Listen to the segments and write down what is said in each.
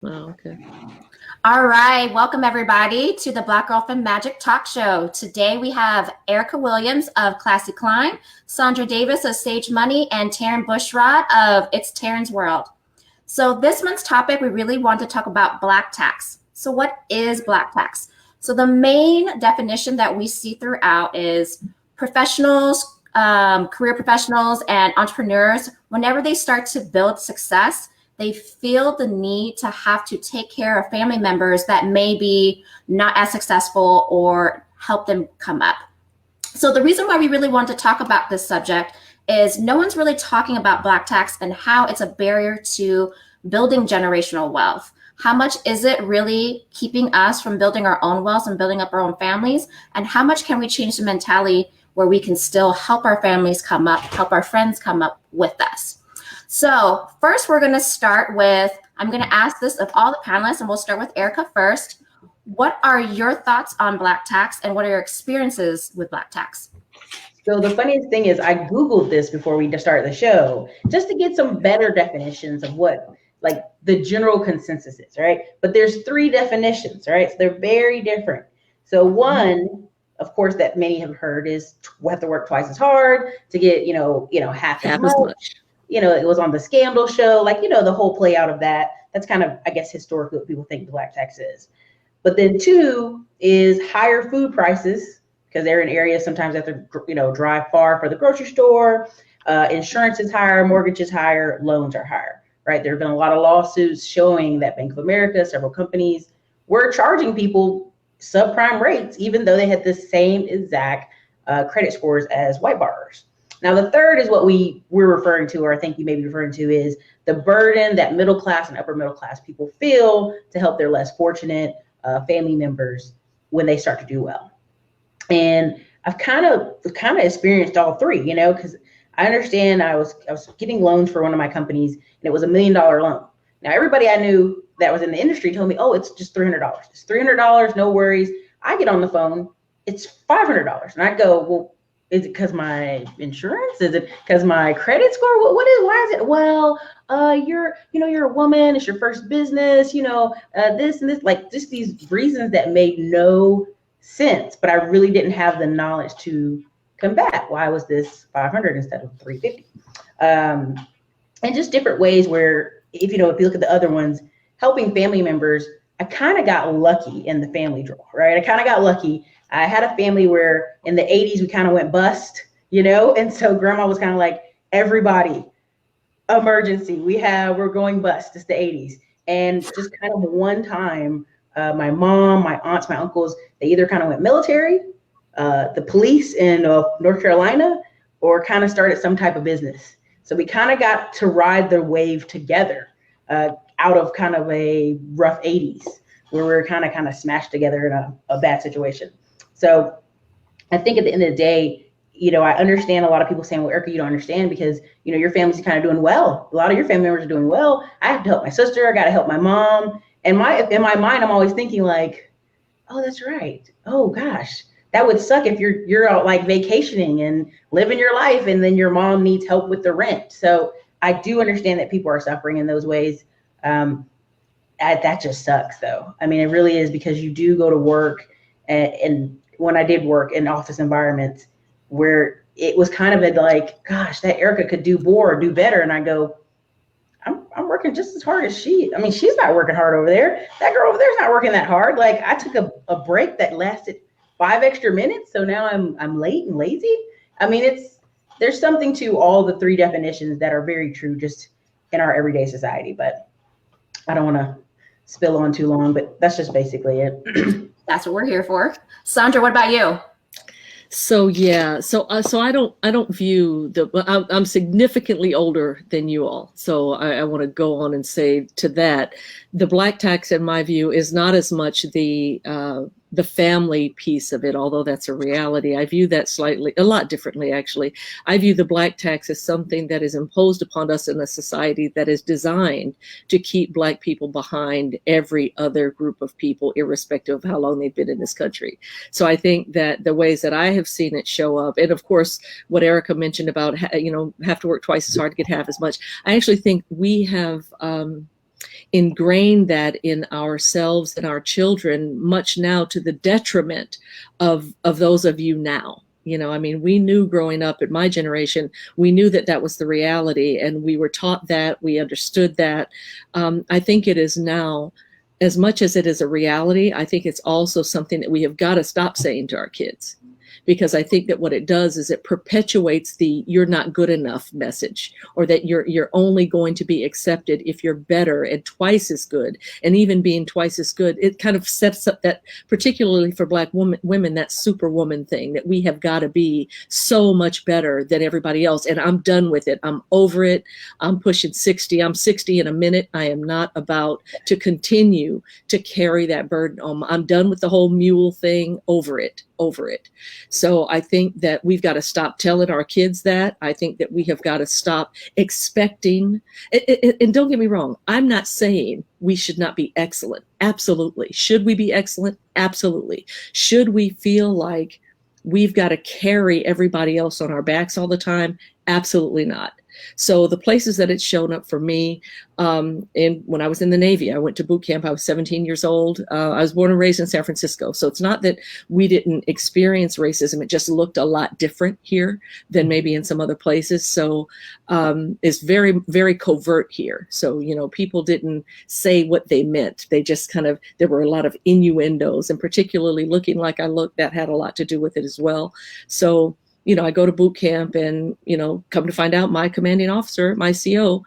Oh, okay. All right, welcome everybody to the Black Girl from Magic Talk Show. Today we have Ericka Williams of Classy Climb, Saundra Davis of Sage Money, and Taryn Bushrod of It's Taryn's World. So this month's topic, we really want to talk about black tax. So what is black tax? So the main definition that we see throughout is professionals, career professionals, and entrepreneurs, whenever they start to build success, they feel the need to have to take care of family members that may be not as successful or help them come up. So the reason why we really want to talk about this subject is no one's really talking about black tax and how it's a barrier to building generational wealth. How much is it really keeping us from building our own wealth and building up our own families? And how much can we change the mentality where we can still help our families come up, help our friends come up with us? So first, we're going to start with, I'm going to ask this of all the panelists, and we'll start with Ericka first. What are your thoughts on black tax, and what are your experiences with black tax? So the funniest thing is I Googled this before we started the show, just to get some better definitions of what like the general consensus is, right? But there's 3 definitions, right? So they're very different. So one, of course, that many have heard is we have to work twice as hard to get, half as much. It was on the Scandal show, the whole play out of that. That's kind of, I guess, historically what people think black tax is. But then 2 is higher food prices, because they're in areas sometimes they have to, drive far for the grocery store. Insurance is higher, mortgage is higher, loans are higher, right? There have been a lot of lawsuits showing that Bank of America, several companies were charging people subprime rates, even though they had the same exact credit scores as white borrowers. Now, the third is what we're referring to, or I think you may be referring to, is the burden that middle class and upper middle class people feel to help their less fortunate family members when they start to do well. And I've kind of experienced all 3, because I understand I was getting loans for one of my companies, and it was $1 million loan. Now, everybody I knew that was in the industry told me, oh, it's just $300. It's $300, no worries. I get on the phone, it's $500. And I go, well, is it because my insurance? Is it because my credit score? Why is it? Well, you're a woman, it's your first business, this and this, like just these reasons that made no sense, but I really didn't have the knowledge to combat why was this 500 instead of 350. And just different ways where if you look at the other ones, helping family members, I kind of got lucky in the family draw, right? I kind of got lucky. I had a family where in the 80s we kind of went bust, and so grandma was kind of like, everybody, emergency, we're going bust. It's the 80s. And just kind of one time, my mom, my aunts, my uncles, they either kind of went military, the police in North Carolina, or kind of started some type of business. So we kind of got to ride the wave together out of kind of a rough 80s where we were kind of smashed together in a bad situation. So I think at the end of the day, I understand a lot of people saying, well, Ericka, you don't understand because, your family's kind of doing well. A lot of your family members are doing well. I have to help my sister. I got to help my mom. And in my mind, I'm always thinking like, oh, that's right. Oh, gosh, that would suck if you're out like vacationing and living your life and then your mom needs help with the rent. So I do understand that people are suffering in those ways. That just sucks, though. I mean, it really is, because you do go to work and when I did work in office environments where it was kind of like, gosh, that Ericka could do more or do better. And I go, I'm working just as hard as she. I mean, she's not working hard over there. That girl over there's not working that hard. Like I took a break that lasted 5 extra minutes. So now I'm late and lazy. I mean, there's something to all the 3 definitions that are very true just in our everyday society. But I don't want to spill on too long, but that's just basically it. That's what we're here for. Saundra, what about you? So yeah, so I don't view I'm significantly older than you all. So I want to go on and say to that, the black tax, in my view, is not as much the family piece of it, although that's a reality. I view that a lot differently, actually. I view the black tax as something that is imposed upon us in a society that is designed to keep Black people behind every other group of people, irrespective of how long they've been in this country. So I think that the ways that I have seen it show up, and of course, what Ericka mentioned about, have to work twice as hard to get half as much. I actually think we have, ingrained that in ourselves and our children, much now to the detriment of those of you now. You know, I mean, we knew growing up in my generation, we knew that that was the reality, and we were taught that, we understood that. I think it is now, as much as it is a reality, I think it's also something that we have got to stop saying to our kids. Because I think that what it does is it perpetuates the "you're not good enough" message, or that you're only going to be accepted if you're better and twice as good. And even being twice as good, it kind of sets up that, particularly for Black women, that superwoman thing, that we have got to be so much better than everybody else. And I'm done with it. I'm over it. I'm pushing 60. I'm 60 in a minute. I am not about to continue to carry that burden on. I'm done with the whole mule thing. Over it. So I think that we've got to stop telling our kids that. I think that we have got to stop expecting, and don't get me wrong, I'm not saying we should not be excellent. Absolutely. Should we be excellent? Absolutely. Should we feel like we've got to carry everybody else on our backs all the time? Absolutely not. So the places that it's shown up for me, when I was in the Navy, I went to boot camp. I was 17 years old. I was born and raised in San Francisco. So it's not that we didn't experience racism. It just looked a lot different here than maybe in some other places. So it's very, very covert here. So, you know, people didn't say what they meant. They just kind of, there were a lot of innuendos, and particularly looking like I looked, that had a lot to do with it as well. So, you know, I go to boot camp, and, you know, come to find out my commanding officer, my CO,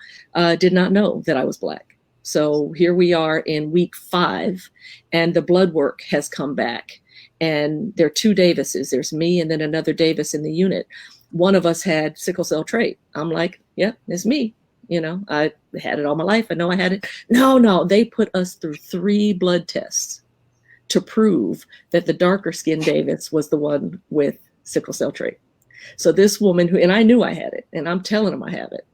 did not know that I was Black. So here we are in week 5, and the blood work has come back. And there are 2 Davises. There's me and then another Davis in the unit. One of us had sickle cell trait. I'm like, yeah, it's me. You know, I had it all my life. I know I had it. No, they put us through 3 blood tests to prove that the darker skinned Davis was the one with sickle cell trait. So this woman who, and I knew I had it, and I'm telling them I have it.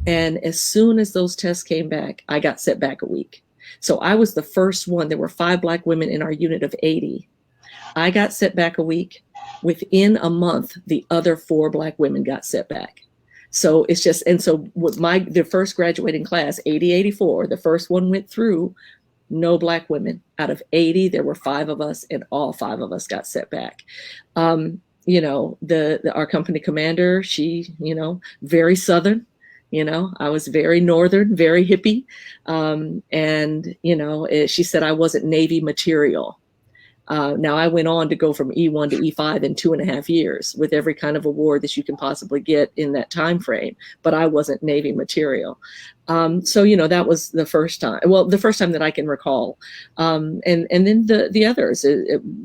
And as soon as those tests came back, I got set back a week. So I was the first one. There were 5 Black women in our unit of 80. I got set back a week. Within a month, the other 4 Black women got set back. So it's just, and so with the first graduating class, 84, the first one went through, no Black women. Out of 80, there were 5 of us, and all 5 of us got set back. You know, our company commander, she, you know, very Southern, you know, I was very Northern, very hippie. And, you know, she said I wasn't Navy material. Now I went on to go from E1 to E5 in 2.5 years with every kind of award that you can possibly get in that time frame, but I wasn't Navy material. So, you know, that was the first time, well, the first time that I can recall. And then the others,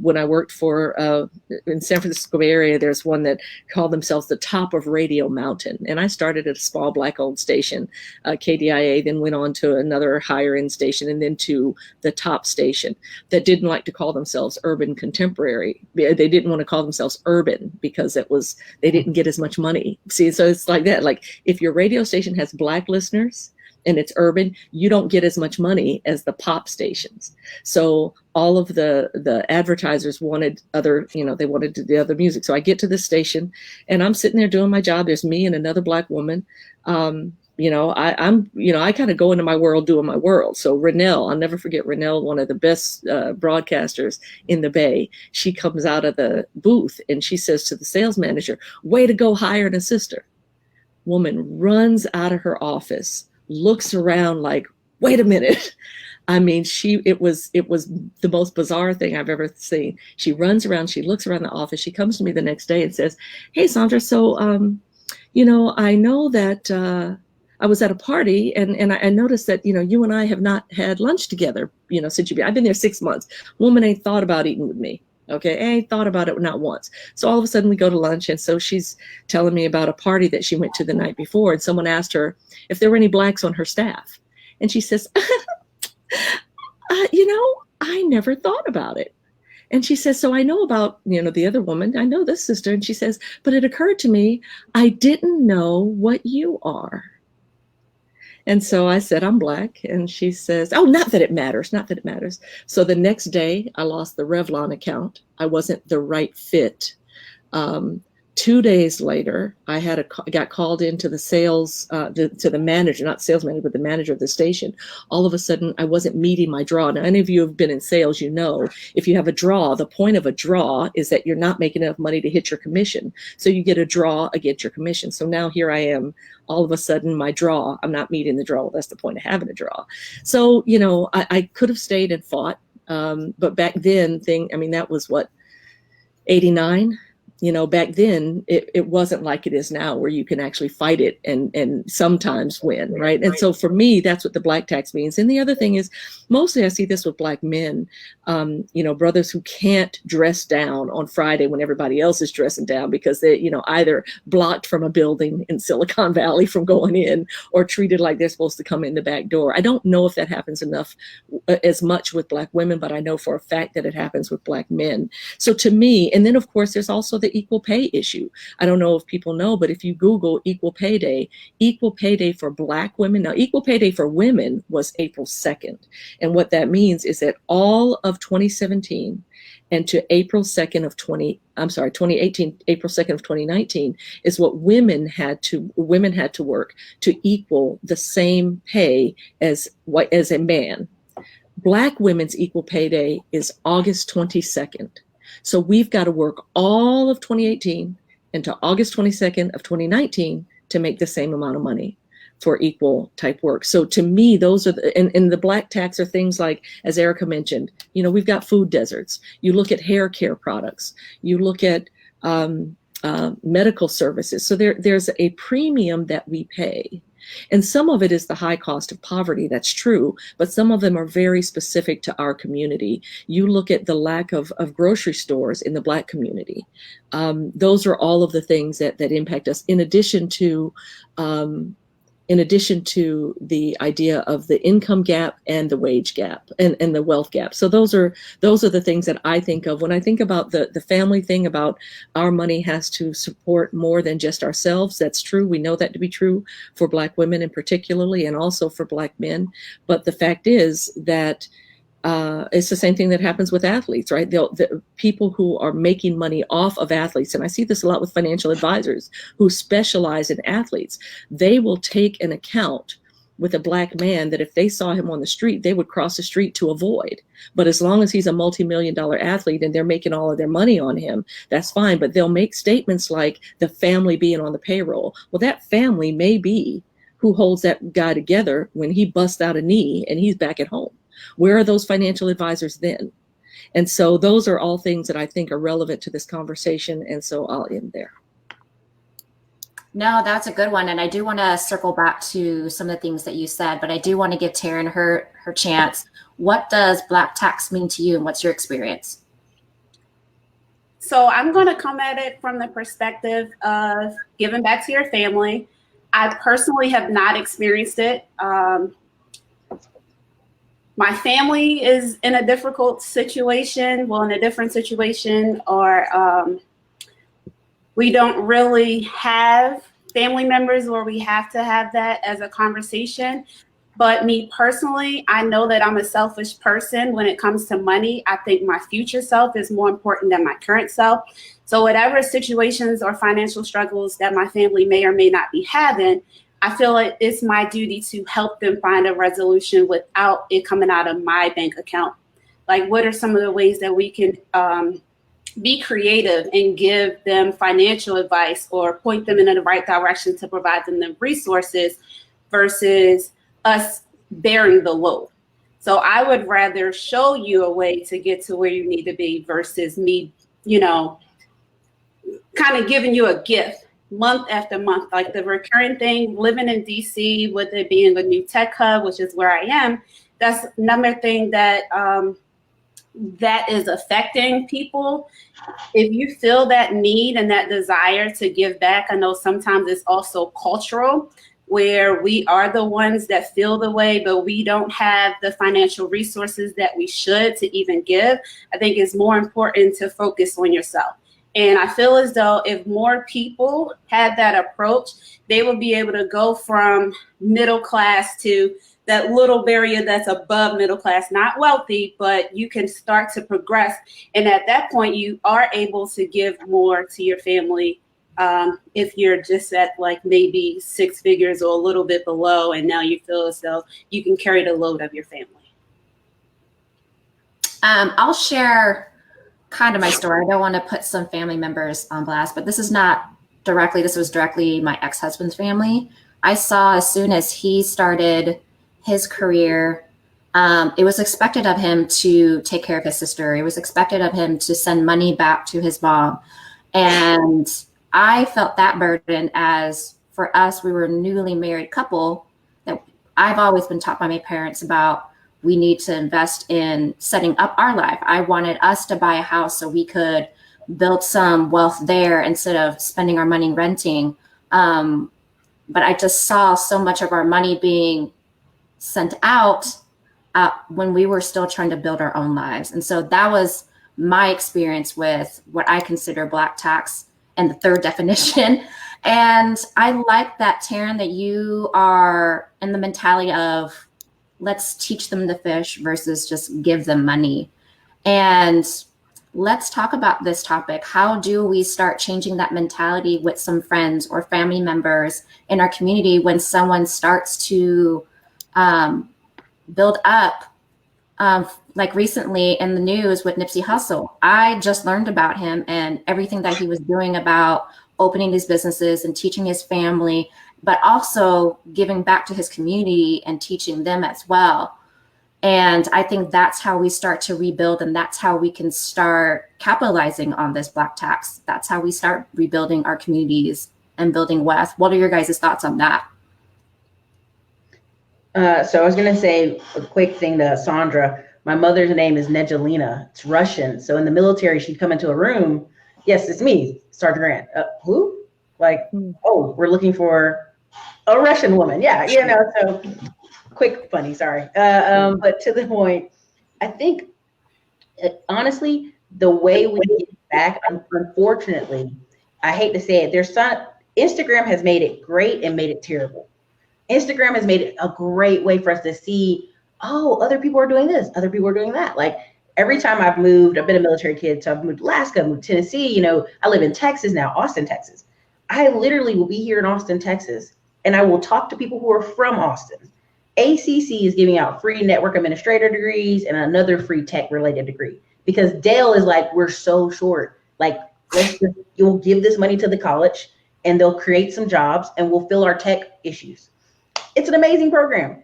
when I worked for, in San Francisco Bay Area, there's one that called themselves the Top of Radio Mountain. And I started at a small Black owned station, KDIA, then went on to another higher end station, and then to the top station that didn't like to call themselves urban contemporary. They didn't want to call themselves urban because they didn't get as much money. See, so it's like that. Like if your radio station has Black listeners, and it's urban, you don't get as much money as the pop stations. So all of the advertisers wanted other, you know, they wanted the other music. So I get to this station, and I'm sitting there doing my job. There's me and another Black woman. You know, I kind of go into my world doing my world. So Renelle, I'll never forget Renelle, one of the best broadcasters in the Bay. She comes out of the booth and she says to the sales manager, "Way to go, hire an assistant." Woman runs out of her office, looks around like, wait a minute. I mean, it was the most bizarre thing I've ever seen. She runs around, she looks around the office. She comes to me the next day and says, "Hey, Saundra, so, you know, I know that I was at a party and I noticed that, you know, you and I have not had lunch together, you know, since I've been there 6 months. Woman ain't thought about eating with me. Okay, I ain't thought about it not once." So all of a sudden we go to lunch, and so she's telling me about a party that she went to the night before, and someone asked her if there were any Blacks on her staff. And she says, you know, I never thought about it. And she says, so I know about, you know, the other woman, I know this sister. And she says, but it occurred to me, I didn't know what you are. And so I said, I'm Black. And she says, oh, not that it matters, not that it matters. So the next day I lost the Revlon account. I wasn't the right fit 2 days later, I got called into the sales, to the manager, not sales manager, but the manager of the station. All of a sudden, I wasn't meeting my draw. Now, any of you have been in sales, you know, if you have a draw, the point of a draw is that you're not making enough money to hit your commission. So you get a draw against your commission. So now here I am, all of a sudden, my draw, I'm not meeting the draw. Well, that's the point of having a draw. So, you know, I could have stayed and fought. But back then, that was what, 89? You know, back then it wasn't like it is now, where you can actually fight it and sometimes win, right? And so for me, that's what the black tax means. And the other thing is, mostly I see this with black men, you know, brothers who can't dress down on Friday when everybody else is dressing down because they, you know, either blocked from a building in Silicon Valley from going in or treated like they're supposed to come in the back door. I don't know if that happens enough as much with black women, but I know for a fact that it happens with black men. So to me, and then of course, there's also the equal pay issue. I don't know if people know, but if you Google equal pay day for black women, now equal pay day for women was April 2nd. And what that means is that all of 2017 and to April 2nd of 2018, April 2nd of 2019 is what women had to work to equal the same pay as a man. Black women's equal pay day is August 22nd. So we've got to work all of 2018 into August 22nd of 2019 to make the same amount of money for equal type work. So to me, those are and the black tax are things like, as Ericka mentioned, you know, we've got food deserts. You look at hair care products. You look at medical services. So there's a premium that we pay. And some of it is the high cost of poverty, that's true, but some of them are very specific to our community. You look at the lack of grocery stores in the Black community. Those are all of the things that impact us, in addition to the idea of the income gap and the wage gap and the wealth gap. So those are the things that I think of when I think about the family thing, about our money has to support more than just ourselves. That's true. We know that to be true for Black women in particularly, and also for Black men. But the fact is that it's the same thing that happens with athletes, right? The people who are making money off of athletes, and I see this a lot with financial advisors who specialize in athletes, they will take an account with a Black man that if they saw him on the street, they would cross the street to avoid. But as long as he's a multi-million-dollar athlete and they're making all of their money on him, that's fine. But they'll make statements like the family being on the payroll. Well, that family may be who holds that guy together when he busts out a knee and he's back at home. Where are those financial advisors then? And so those are all things that I think are relevant to this conversation. And so I'll end there. No, that's a good one. And I do want to circle back to some of the things that you said, but I do want to give Taryn her chance. What does Black tax mean to you and what's your experience? So I'm going to come at it from the perspective of giving back to your family. I personally have not experienced it. My family is in a difficult situation, well, in a different situation, or we don't really have family members where we have to have that as a conversation. But me personally, I know that I'm a selfish person when it comes to money. I think my future self is more important than my current self. So whatever situations or financial struggles that my family may or may not be having, I feel like it's my duty to help them find a resolution without it coming out of my bank account. Like, what are some of the ways that we can be creative and give them financial advice or point them in the right direction to provide them the resources versus us bearing the load? So I would rather show you a way to get to where you need to be versus me, you know, kind of giving you a gift month after month. Like the recurring thing, living in DC, with it being a new tech hub, which is where I am, that's another thing that that is affecting people. If you feel that need and that desire to give back, I know sometimes it's also cultural, where we are the ones that feel the way, but we don't have the financial resources that we should to even give. I think it's more important to focus on yourself. And I feel as though if more people had that approach, they would be able to go from middle class to that little barrier that's above middle class, not wealthy, but you can start to progress. And at that point, you are able to give more to your family if you're just at like maybe 6 figures or a little bit below, and now you feel as though you can carry the load of your family? I'll share kind of my story. I don't want to put some family members on blast, but this was directly my ex-husband's family. I saw as soon as he started his career, it was expected of him to take care of his sister. It was expected of him to send money back to his mom. And I felt that burden, as for us, we were a newly married couple, that I've always been taught by my parents about we need to invest in setting up our life. I wanted us to buy a house so we could build some wealth there instead of spending our money renting. But I just saw so much of our money being sent out when we were still trying to build our own lives. And so that was my experience with what I consider Black tax and the third definition. And I like that, Taryn, that you are in the mentality of let's teach them to fish versus just give them money. And let's talk about this topic. How do we start changing that mentality with some friends or family members in our community when someone starts to build up, like recently in the news with Nipsey Hussle? I just learned about him and everything that he was doing about opening these businesses and teaching his family, but also giving back to his community and teaching them as well. And I think that's how we start to rebuild, and that's how we can start capitalizing on this Black tax. That's how we start rebuilding our communities and building wealth. What are your guys' thoughts on that? So I was going to say a quick thing to Saundra. My mother's name is Nejelina. It's Russian. So in the military, she'd come into a room. Yes, it's me, Sergeant Grant. Who? Like, oh, we're looking for a Russian woman. Yeah, so quick, funny, sorry. But to the point, I think, honestly, the way we get back, unfortunately, I hate to say it, Instagram has made it great and made it terrible. Instagram has made it a great way for us to see, oh, other people are doing this, other people are doing that. Like every time I've moved, I've been a military kid, so I've moved to Alaska, moved to Tennessee, I live in Texas now, Austin, Texas. I literally will be here in Austin, Texas, and I will talk to people who are from Austin. ACC is giving out free network administrator degrees and another free tech related degree because Dale is like, we're so short. Like, you'll give this money to the college and they'll create some jobs and we'll fill our tech issues. It's an amazing program.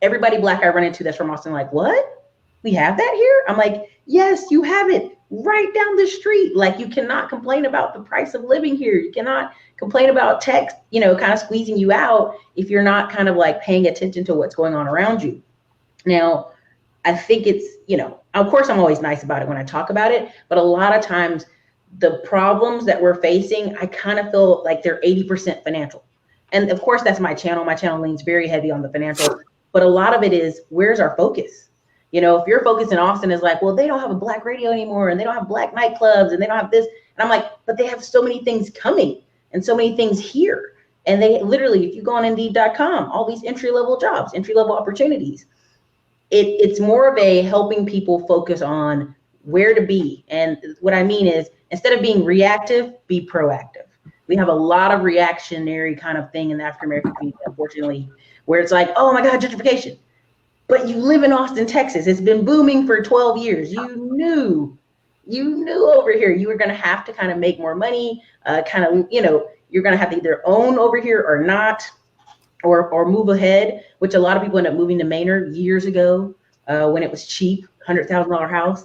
Everybody Black I run into that's from Austin, like, what? We have that here? I'm like, yes, you have it right down the street. Like, you cannot complain about the price of living here. You cannot complain about tech, kind of squeezing you out if you're not kind of like paying attention to what's going on around you. Now, I think it's, of course, I'm always nice about it when I talk about it, but a lot of times the problems that we're facing, I kind of feel like they're 80% financial. And of course, that's my channel. My channel leans very heavy on the financial, but a lot of it is, where's our focus? If your focus in Austin is like, well, they don't have a Black radio anymore and they don't have Black nightclubs and they don't have this. And I'm like, but they have so many things coming and so many things here. And they literally, if you go on Indeed.com, all these entry-level jobs, entry-level opportunities, it's more of a helping people focus on where to be. And what I mean is, instead of being reactive, be proactive. We have a lot of reactionary kind of thing in the African-American community, unfortunately, where it's like, oh my God, gentrification. But you live in Austin, Texas. It's been booming for 12 years. You knew over here you were going to have to kind of make more money, you're going to have to either own over here or not, or move ahead, which a lot of people end up moving to Maynard years ago when it was cheap, $100,000 house.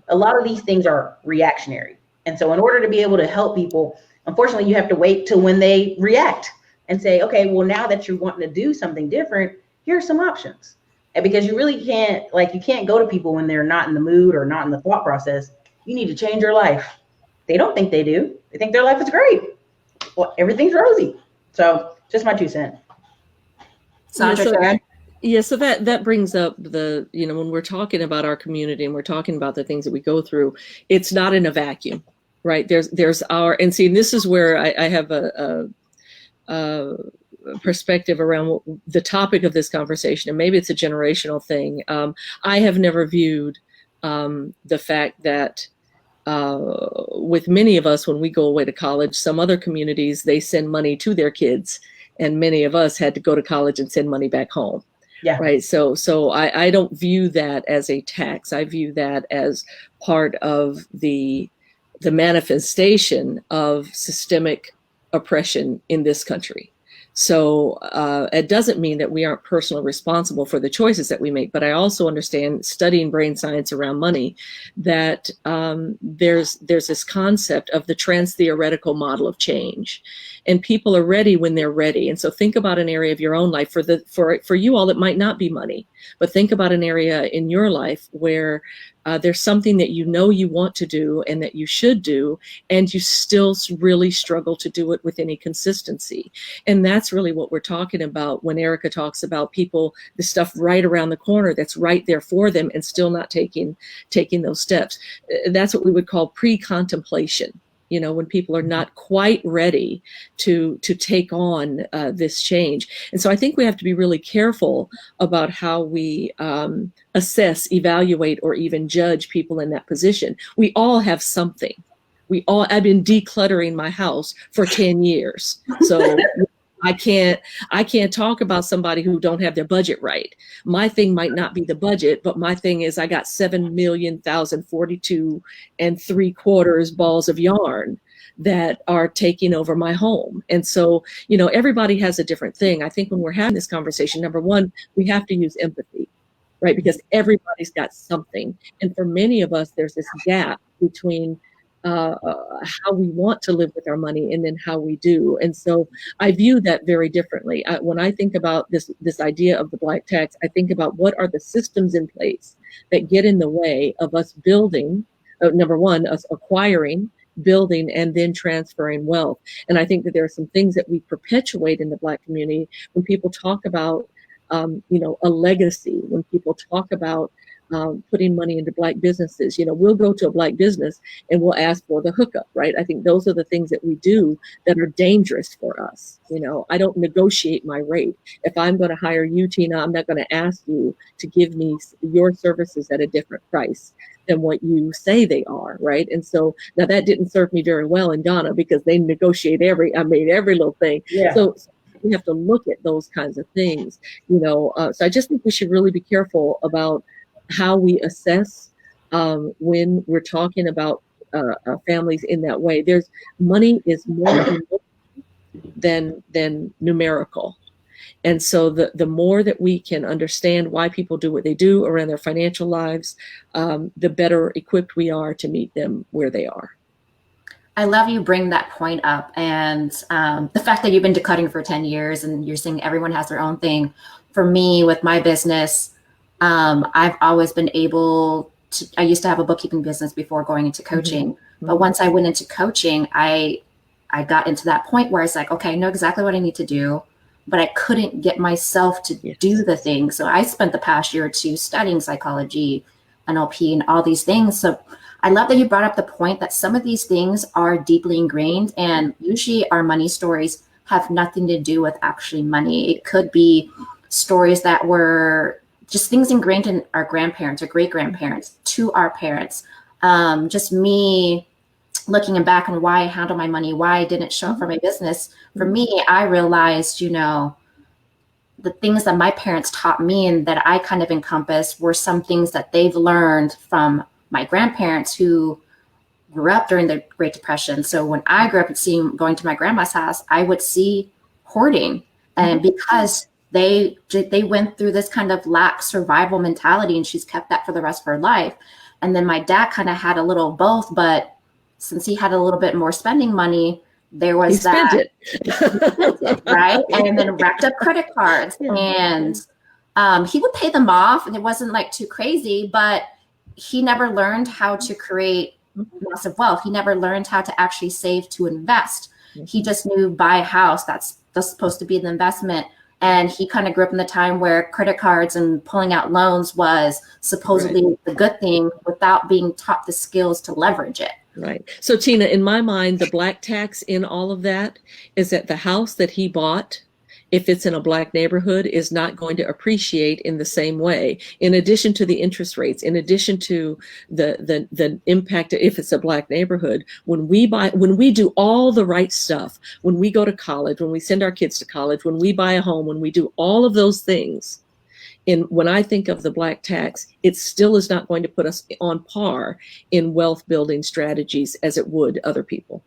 A lot of these things are reactionary. And so in order to be able to help people, unfortunately, you have to wait till when they react and say, okay, well, now that you're wanting to do something different, here are some options. And because you really can't, you can't go to people when they're not in the mood or not in the thought process. You need to change your life. They don't think they do. They think their life is great. Well, everything's rosy. So just my 2 cents. Saundra, so that brings up the, when we're talking about our community and we're talking about the things that we go through, it's not in a vacuum, right? There's and see, this is where I have a perspective around the topic of this conversation, and maybe it's a generational thing. I have never viewed the fact that with many of us, when we go away to college, some other communities, they send money to their kids, and many of us had to go to college and send money back home. Yeah. Right. So I don't view that as a tax. I view that as part of the manifestation of systemic oppression in this country. So it doesn't mean that we aren't personally responsible for the choices that we make, but I also understand, studying brain science around money, that there's this concept of the transtheoretical model of change, and people are ready when they're ready. And so think about an area of your own life. For you all, it might not be money, but think about an area in your life where there's something that you know you want to do and that you should do, and you still really struggle to do it with any consistency. And that's really what we're talking about when Ericka talks about people, the stuff right around the corner that's right there for them and still not taking those steps. That's what we would call pre-contemplation. You know, when people are not quite ready to take on this change. And so I think we have to be really careful about how we assess, evaluate, or even judge people in that position. We all have something. I've been decluttering my house for 10 years. So I can't talk about somebody who don't have their budget right. My thing might not be the budget, but my thing is I got 7,042 3/4 balls of yarn that are taking over my home. And so, you know, everybody has a different thing. I think when we're having this conversation, number one, we have to use empathy, right? Because everybody's got something. And for many of us, there's this gap between how we want to live with our money and then how we do. And so I view that very differently. When I think about this idea of the Black tax, I think about what are the systems in place that get in the way of us building, number one, us acquiring, building, and then transferring wealth. And I think that there are some things that we perpetuate in the Black community when people talk about, a legacy, when people talk about putting money into Black businesses. You know, we'll go to a Black business and we'll ask for the hookup, right? I think those are the things that we do that are dangerous for us. You know, I don't negotiate my rate. If I'm going to hire you, Tina, I'm not going to ask you to give me your services at a different price than what you say they are, right? And so now that didn't serve me very well in Ghana because they negotiate every little thing. Yeah. So we have to look at those kinds of things, you know. So I just think we should really be careful about how we assess when we're talking about families in that way. Money is more than numerical. And so the more that we can understand why people do what they do around their financial lives, the better equipped we are to meet them where they are. I love you bring that point up, and the fact that you've been decluttering for 10 years and you're saying everyone has their own thing. For me, with my business, I've always been able to, I used to have a bookkeeping business before going into coaching, but once I went into coaching, I got into that point where it's like, okay, I know exactly what I need to do, but I couldn't get myself to do the thing. So I spent the past year or two studying psychology, NLP, and all these things. So I love that you brought up the point that some of these things are deeply ingrained, and usually our money stories have nothing to do with actually money. It could be stories that were just things ingrained in our grandparents or great grandparents to our parents. Just me looking back on why I handle my money, why I didn't show up for my business. For me, I realized, you know, the things that my parents taught me and that I kind of encompassed were some things that they've learned from my grandparents who grew up during the Great Depression. So when I grew up and going to my grandma's house, I would see hoarding, and because they went through this kind of lack survival mentality, and she's kept that for the rest of her life. And then my dad kind of had a little of both, but since he had a little bit more spending money, there was spent it, right? And then racked up credit cards, and he would pay them off, and it wasn't like too crazy, but he never learned how to create massive wealth. He never learned how to actually save to invest. He just knew buy a house, that's supposed to be an investment. And he kind of grew up in the time where credit cards and pulling out loans was supposedly the good thing without being taught the skills to leverage it. Right. So Tina, in my mind, the Black tax in all of that is that the house that he bought if it's in a Black neighborhood, is not going to appreciate in the same way. In addition to the interest rates, in addition to the impact, if it's a Black neighborhood, when we do all the right stuff, when we go to college, when we send our kids to college, when we buy a home, when we do all of those things, when I think of the Black tax, it still is not going to put us on par in wealth building strategies as it would other people.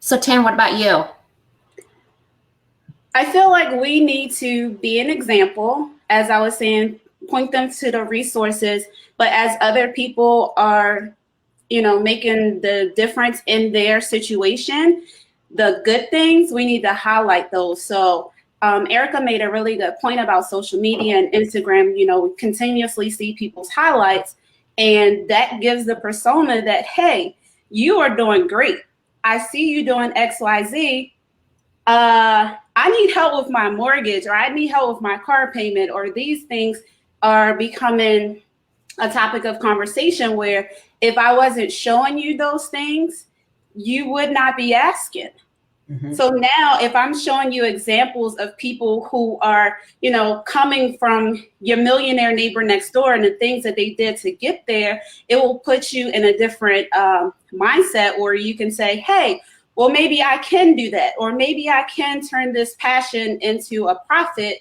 So Taryn, what about you? I feel like we need to be an example, as I was saying, point them to the resources, but as other people are, making the difference in their situation, the good things, we need to highlight those. So Ericka made a really good point about social media and Instagram. We continuously see people's highlights, and that gives the persona that, hey, you are doing great. I see you doing X, Y, Z. I need help with my mortgage, or I need help with my car payment, or these things are becoming a topic of conversation where if I wasn't showing you those things, you would not be asking. Mm-hmm. So now if I'm showing you examples of people who are, coming from your millionaire neighbor next door and the things that they did to get there, it will put you in a different mindset where you can say, hey, well, maybe I can do that, or maybe I can turn this passion into a profit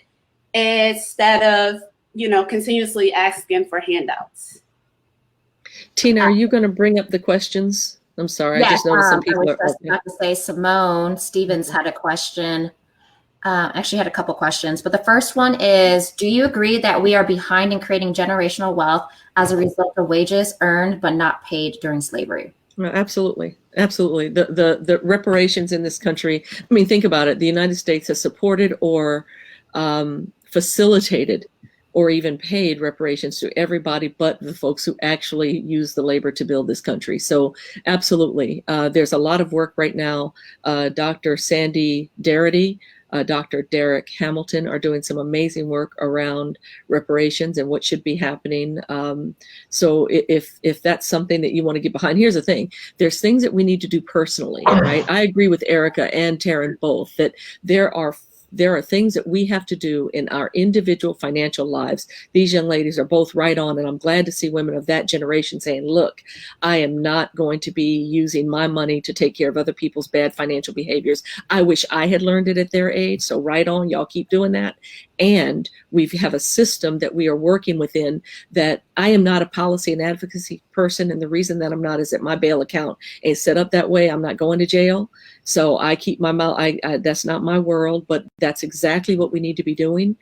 instead of, continuously asking for handouts. Tina, are you going to bring up the questions? I'm sorry, yes, I just noticed some people I was about to say Simone Stevens had a question. Actually had a couple questions, but the first one is, do you agree that we are behind in creating generational wealth as a result of wages earned but not paid during slavery? Absolutely. Absolutely. The reparations in this country, I mean, think about it. The United States has supported or facilitated or even paid reparations to everybody but the folks who actually use the labor to build this country. So absolutely. There's a lot of work right now. Dr. Sandy Darity, Dr. Derek Hamilton are doing some amazing work around reparations and what should be happening. So if that's something that you want to get behind, here's the thing. There's things that we need to do personally, right? I agree with Ericka and Taryn both that there are things that we have to do in our individual financial lives. These young ladies are both right on, and I'm glad to see women of that generation saying, look, I am not going to be using my money to take care of other people's bad financial behaviors. I wish I had learned it at their age, so right on, y'all keep doing that. And we have a system that we are working within that I am not a policy and advocacy person, and the reason that I'm not is that my bail account is set up that way. I'm not going to jail. So I keep my mouth, that's not my world, but that's exactly what we need to be doing.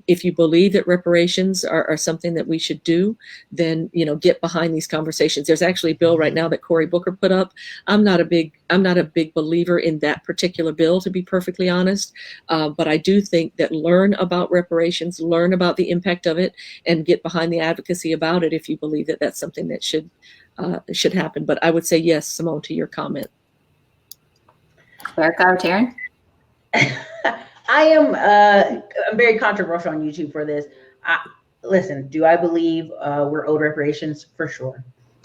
If you believe that reparations are something that we should do, then, get behind these conversations. There's actually a bill right now that Cory Booker put up. I'm not a big believer in that particular bill, to be perfectly honest. But I do think that learn about reparations, learn about the impact of it, and get behind the advocacy about it if you believe that that's something that should happen. But I would say yes, Simone, to your comment. Ericka or Taryn? I'm very controversial on YouTube for this. Listen, do I believe we're owed reparations? For sure.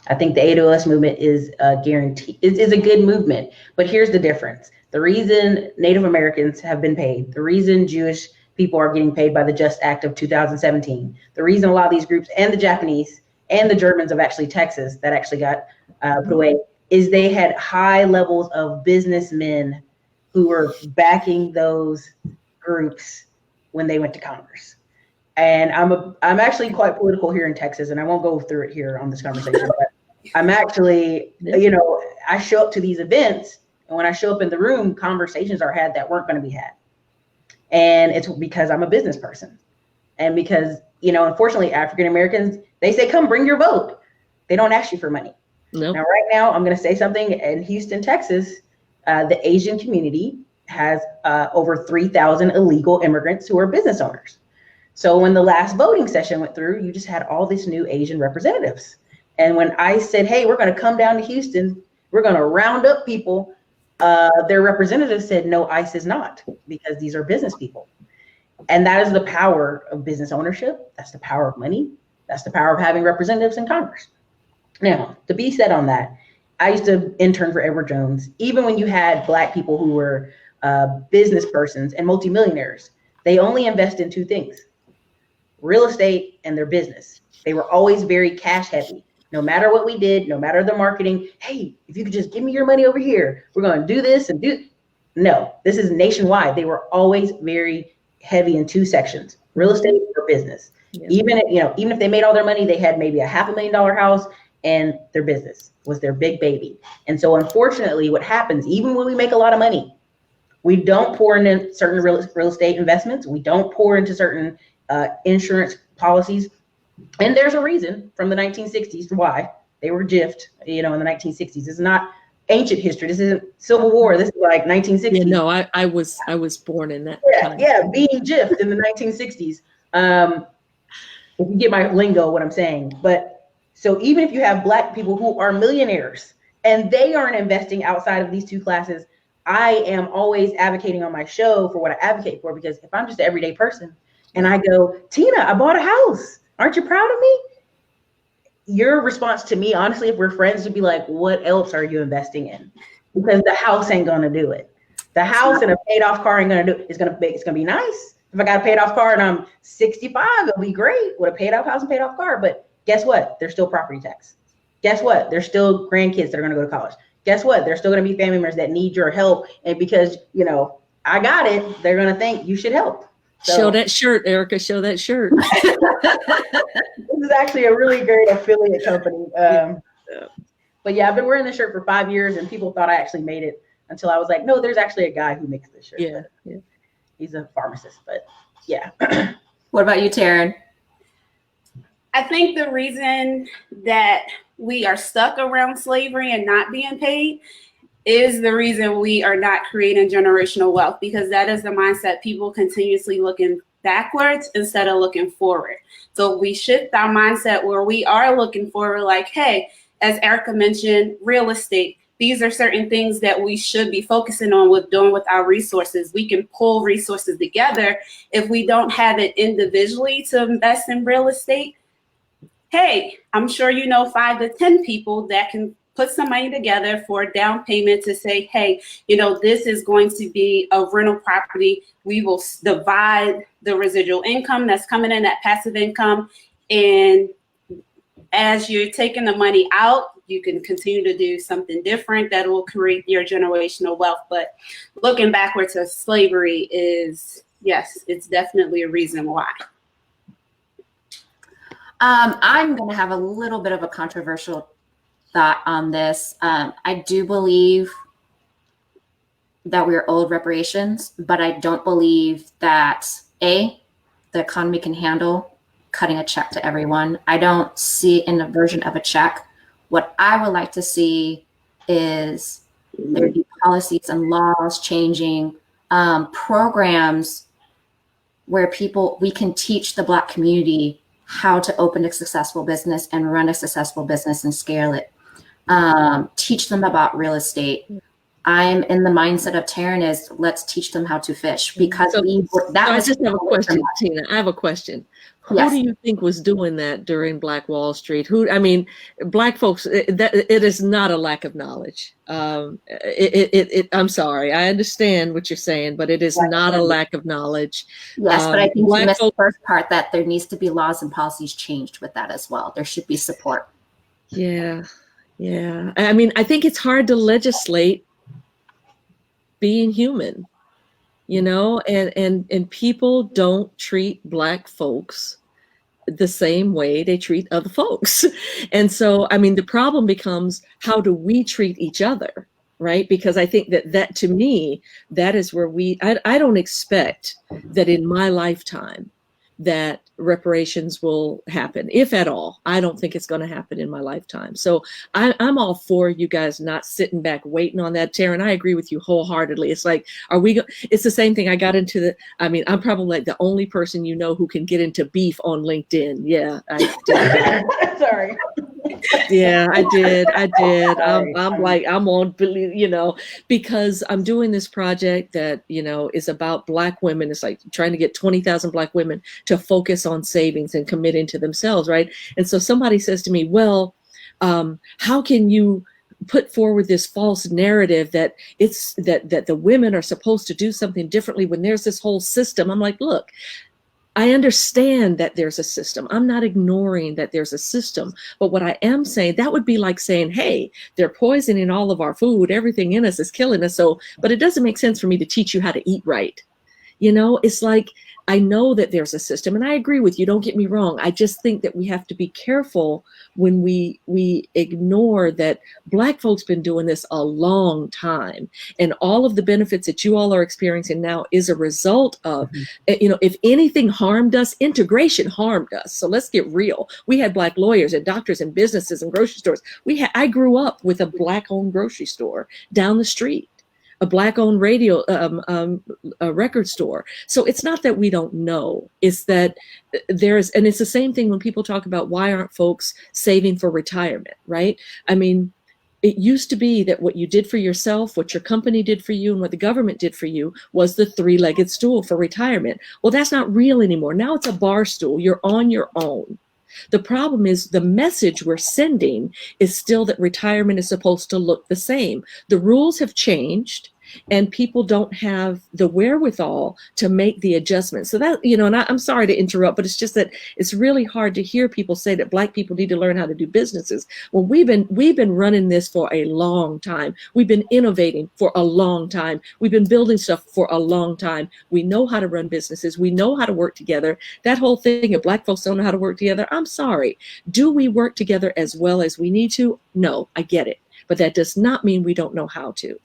I think the ADOS movement is guaranteed. Is a good movement, but here's the difference. The reason Native Americans have been paid, the reason Jewish people are getting paid by the Just Act of 2017, the reason a lot of these groups and the Japanese and the Germans of actually Texas that actually got put away, is they had high levels of businessmen who were backing those groups when they went to Congress. And I'm actually quite political here in Texas, and I won't go through it here on this conversation, but I'm actually, I show up to these events, and when I show up in the room, conversations are had that weren't going to be had. And it's because I'm a business person. And because, unfortunately, African Americans, they say, come bring your vote. They don't ask you for money. Nope. Now, right now, I'm going to say something. In Houston, Texas, the Asian community has over 3,000 illegal immigrants who are business owners. So when the last voting session went through, you just had all these new Asian representatives. And when I said, hey, we're going to come down to Houston, we're going to round up people, their representatives said, no, ICE is not, because these are business people. And that is the power of business ownership. That's the power of money. That's the power of having representatives in Congress. Now, to be said on that, I used to intern for Edward Jones. Even when you had Black people who were business persons and multimillionaires, they only invest in two things: real estate and their business. They were always very cash heavy. No matter what we did, no matter the marketing, hey, if you could just give me your money over here, we're going to do this and do. No, this is nationwide. They were always very heavy in two sections: real estate or business. Yeah. Even if they made all their money, they had maybe a $500,000 house, and their business was their big baby. And so unfortunately, what happens, even when we make a lot of money, we don't pour into certain real estate investments. We don't pour into certain insurance policies. And there's a reason from the 1960s why they were gypped, in the 1960s. This is not ancient history. This isn't Civil War. This is like 1960s. Yeah, no, I was born in that time. Yeah, being gypped in the 1960s. If you get my lingo, what I'm saying. But so even if you have Black people who are millionaires and they aren't investing outside of these two classes, I am always advocating on my show for what I advocate for, because if I'm just an everyday person and I go, Tina, I bought a house. Aren't you proud of me? Your response to me, honestly, if we're friends, would be like, what else are you investing in? Because the house ain't going to do it. The house and a paid off car ain't going to do it. It's going to be nice. If I got a paid off car and I'm 65, it'll be great with a paid off house and paid off car. But guess what? There's still property tax. Guess what? There's still grandkids that are going to go to college. Guess what? There's still going to be family members that need your help. And because, I got it, they're going to think you should help. So, show that shirt, Ericka. Show that shirt. This is actually a really great affiliate company. But yeah, I've been wearing this shirt for 5 years, and people thought I actually made it until I was like, no, there's actually a guy who makes this shirt. Yeah. He's a pharmacist, but yeah. What about you, Taryn? I think the reason that we are stuck around slavery and not being paid is the reason we are not creating generational wealth, because that is the mindset, people continuously looking backwards instead of looking forward. So we shift our mindset where we are looking forward, like, hey, as Ericka mentioned, real estate, these are certain things that we should be focusing on with our resources. We can pull resources together. If we don't have it individually to invest in real estate, hey, I'm sure 5 to 10 people that can put some money together for a down payment to say, hey, this is going to be a rental property. We will divide the residual income that's coming in, that passive income. And as you're taking the money out, you can continue to do something different that will create your generational wealth. But looking backwards to slavery is, yes, it's definitely a reason why. I'm going to have a little bit of a controversial thought on this. I do believe that we're owed reparations, but I don't believe that the economy can handle cutting a check to everyone. I don't see in a version of a check. What I would like to see is there be policies and laws changing, programs where we can teach the Black community how to open a successful business and run a successful business and scale it. Teach them about real estate. I'm in the mindset of Taryn is let's teach them how to fish, because I just have a question, Tina. I have a question. Yes. Who do you think was doing that during Black Wall Street? Black folks, it is not a lack of knowledge. I'm sorry. I understand what you're saying, but it is not a lack of knowledge. Yes, but I think you missed the first part, that there needs to be laws and policies changed with that as well. There should be support. Yeah. I think it's hard to legislate being human, and people don't treat Black folks the same way they treat other folks. And so, the problem becomes, how do we treat each other, right? Because I think that to me, that is where I don't expect that in my lifetime that reparations will happen, if at all. I don't think it's going to happen in my lifetime. So I'm all for you guys not sitting back waiting on that. Taryn, I agree with you wholeheartedly. It's like, it's the same thing. I got into I'm probably like the only person who can get into beef on LinkedIn. Yeah, I did. Sorry. Yeah, I did. I'm like, I'm on, because I'm doing this project that, is about Black women. It's like trying to get 20,000 Black women to focus on savings and committing to themselves, right? And so somebody says to me, well, how can you put forward this false narrative that it's that the women are supposed to do something differently when there's this whole system. I'm like, look, I understand that there's a system. I'm not ignoring that there's a system. But what I am saying, that would be like saying, hey, they're poisoning all of our food. Everything in us is killing us. So, but it doesn't make sense for me to teach you how to eat right. You know, it's like, I know that there's a system, and I agree with you. Don't get me wrong. I just think that we have to be careful when we ignore that Black folks been doing this a long time, and all of the benefits that you all are experiencing now is a result of, you know, if anything harmed us, integration harmed us. So let's get real. We had Black lawyers and doctors and businesses and grocery stores. I grew up with a Black-owned grocery store down the street, a Black-owned radio, a record store. So it's not that we don't know, it's that and it's the same thing when people talk about why aren't folks saving for retirement, right? I mean, it used to be that what you did for yourself, what your company did for you, and what the government did for you was the three-legged stool for retirement. Well, that's not real anymore. Now it's a bar stool. You're on your own. The problem is the message we're sending is still that retirement is supposed to look the same. The rules have changed, and people don't have the wherewithal to make the adjustments. So that, you know, and I'm sorry to interrupt, but it's just that it's really hard to hear people say that Black people need to learn how to do businesses. Well, we've been running this for a long time. We've been innovating for a long time. We've been building stuff for a long time. We know how to run businesses. We know how to work together. That whole thing of Black folks don't know how to work together. I'm sorry. Do we work together as well as we need to? No, I get it. But that does not mean we don't know how to.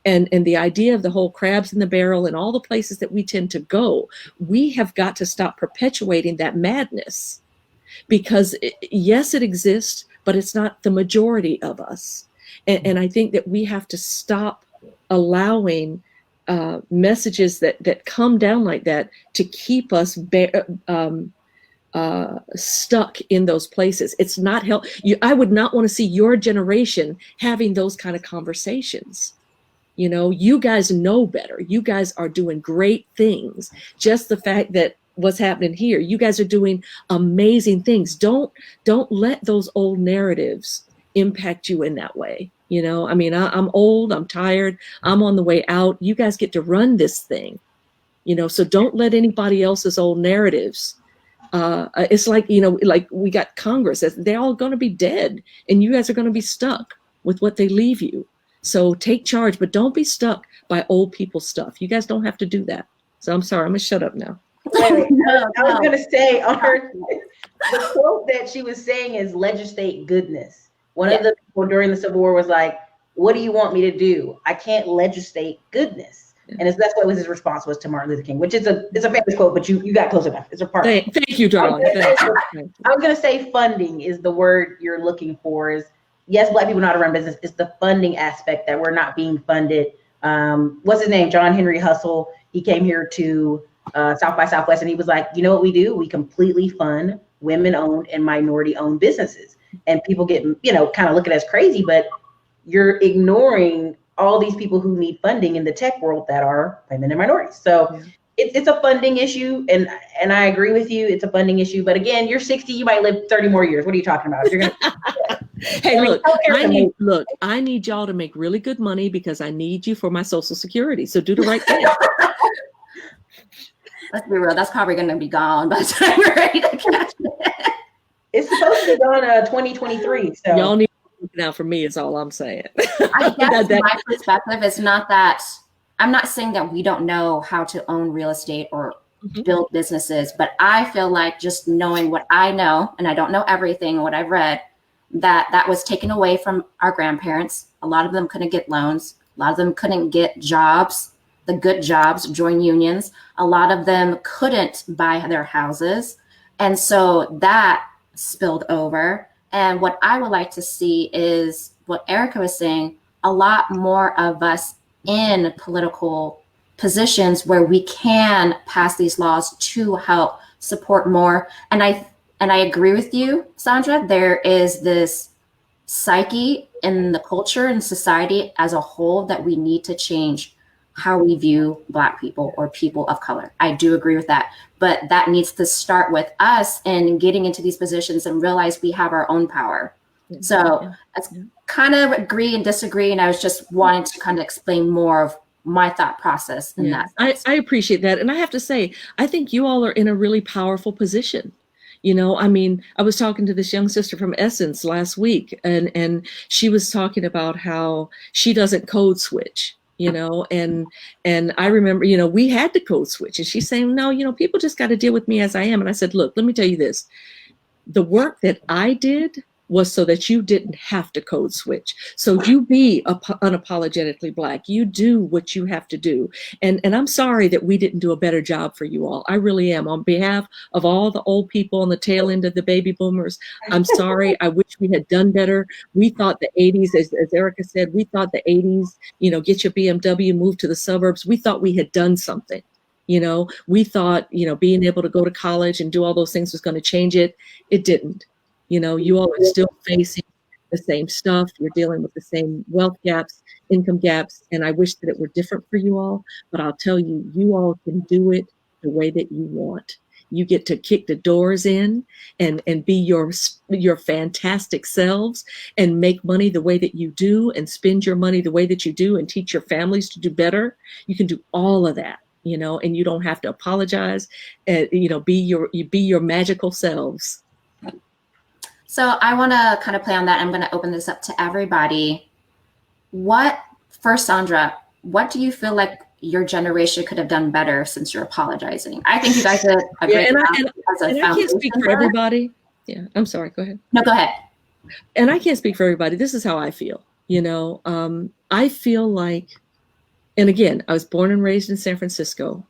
And the idea of the whole crabs in the barrel and all the places that we tend to go, we have got to stop perpetuating that madness, because yes, it exists, but it's not the majority of us. And I think that we have to stop allowing messages that come down like that to keep us stuck in those places. It's not I would not want to see your generation having those kind of conversations. You know, you guys know better. You guys are doing great things. Just the fact that what's happening here, you guys are doing amazing things. Don't let those old narratives impact you in that way. You know, I mean, I'm old, I'm tired, I'm on the way out. You guys get to run this thing, you know, so don't let anybody else's old narratives. It's like, you know, like we got Congress, they're all going to be dead, and you guys are going to be stuck with what they leave you. So take charge, but don't be stuck by old people's stuff. You guys don't have to do that. So I'm sorry, I'm gonna shut up now. Wait, I was gonna say on her, the quote that she was saying is legislate goodness. One of the people during the Civil War was like, what do you want me to do? I can't legislate goodness. And that's what his response was to Martin Luther King, which is it's a famous quote, but you got close enough. It's a part. Thank you, darling. I was gonna say funding is the word you're looking for. Is yes, Black people know how to run business. It's the funding aspect that we're not being funded. What's his name? John Henry Hustle. He came here to South by Southwest, and he was like, you know what we do? We completely fund women-owned and minority-owned businesses. And people get, you know, kind of look at us crazy, but you're ignoring all these people who need funding in the tech world that are women and minorities. So it's a funding issue, and I agree with you. It's a funding issue, but again, you're 60, you might live 30 more years. What are you talking about? You're gonna. Hey, I need y'all to make really good money because I need you for my Social Security. So do the right thing. Let's be real. That's probably going to be gone by the time we're ready to catch it. It's supposed to be gone 2023. So y'all need to look out for me. Is all I'm saying. I guess my perspective is not that. I'm not saying that we don't know how to own real estate or build businesses, but I feel like just knowing what I know, and I don't know everything, what I've read, that was taken away from our grandparents. A lot of them couldn't get loans. A lot of them couldn't get jobs, the good jobs, join unions. A lot of them couldn't buy their houses. And so that spilled over. And what I would like to see is what Ericka was saying, a lot more of us in political positions where we can pass these laws to help support more. And I agree with you, Saundra. There is this psyche in the culture and society as a whole that we need to change how we view Black people or people of color. I do agree with that. But that needs to start with us and getting into these positions and realize we have our own power. So kind of agree and disagree, and I was just wanting to kind of explain more of my thought process in that sense. I appreciate that. And I have to say, I think you all are in a really powerful position. You know, I mean, I was talking to this young sister from Essence last week, and she was talking about how she doesn't code switch, you know, and I remember, you know, we had to code switch, and she's saying, no, you know, people just got to deal with me as I am. And I said, look, let me tell you this. The work that I did was so that you didn't have to code switch. So you be unapologetically Black. You do what you have to do. And I'm sorry that we didn't do a better job for you all. I really am. On behalf of all the old people on the tail end of the baby boomers, I'm sorry. I wish we had done better. We thought the 80s, as Ericka said, we thought the 80s, you know, get your BMW, move to the suburbs. We thought we had done something. You know, we thought, you know, being able to go to college and do all those things was going to change it. It didn't. You know, you all are still facing the same stuff. You're dealing with the same wealth gaps, income gaps. And I wish that it were different for you all. But I'll tell you, you all can do it the way that you want. You get to kick the doors in and be your fantastic selves and make money the way that you do and spend your money the way that you do and teach your families to do better. You can do all of that. You know, and you don't have to apologize. You know, be your magical selves. So I want to kind of play on that. I'm going to open this up to everybody. First, Saundra, what do you feel like your generation could have done better since you're apologizing? I think you guys did a great job as a and I can't speak for everybody. Yeah, I'm sorry. Go ahead. No, go ahead. And I can't speak for everybody. This is how I feel. You know, I feel like, and again, I was born and raised in San Francisco.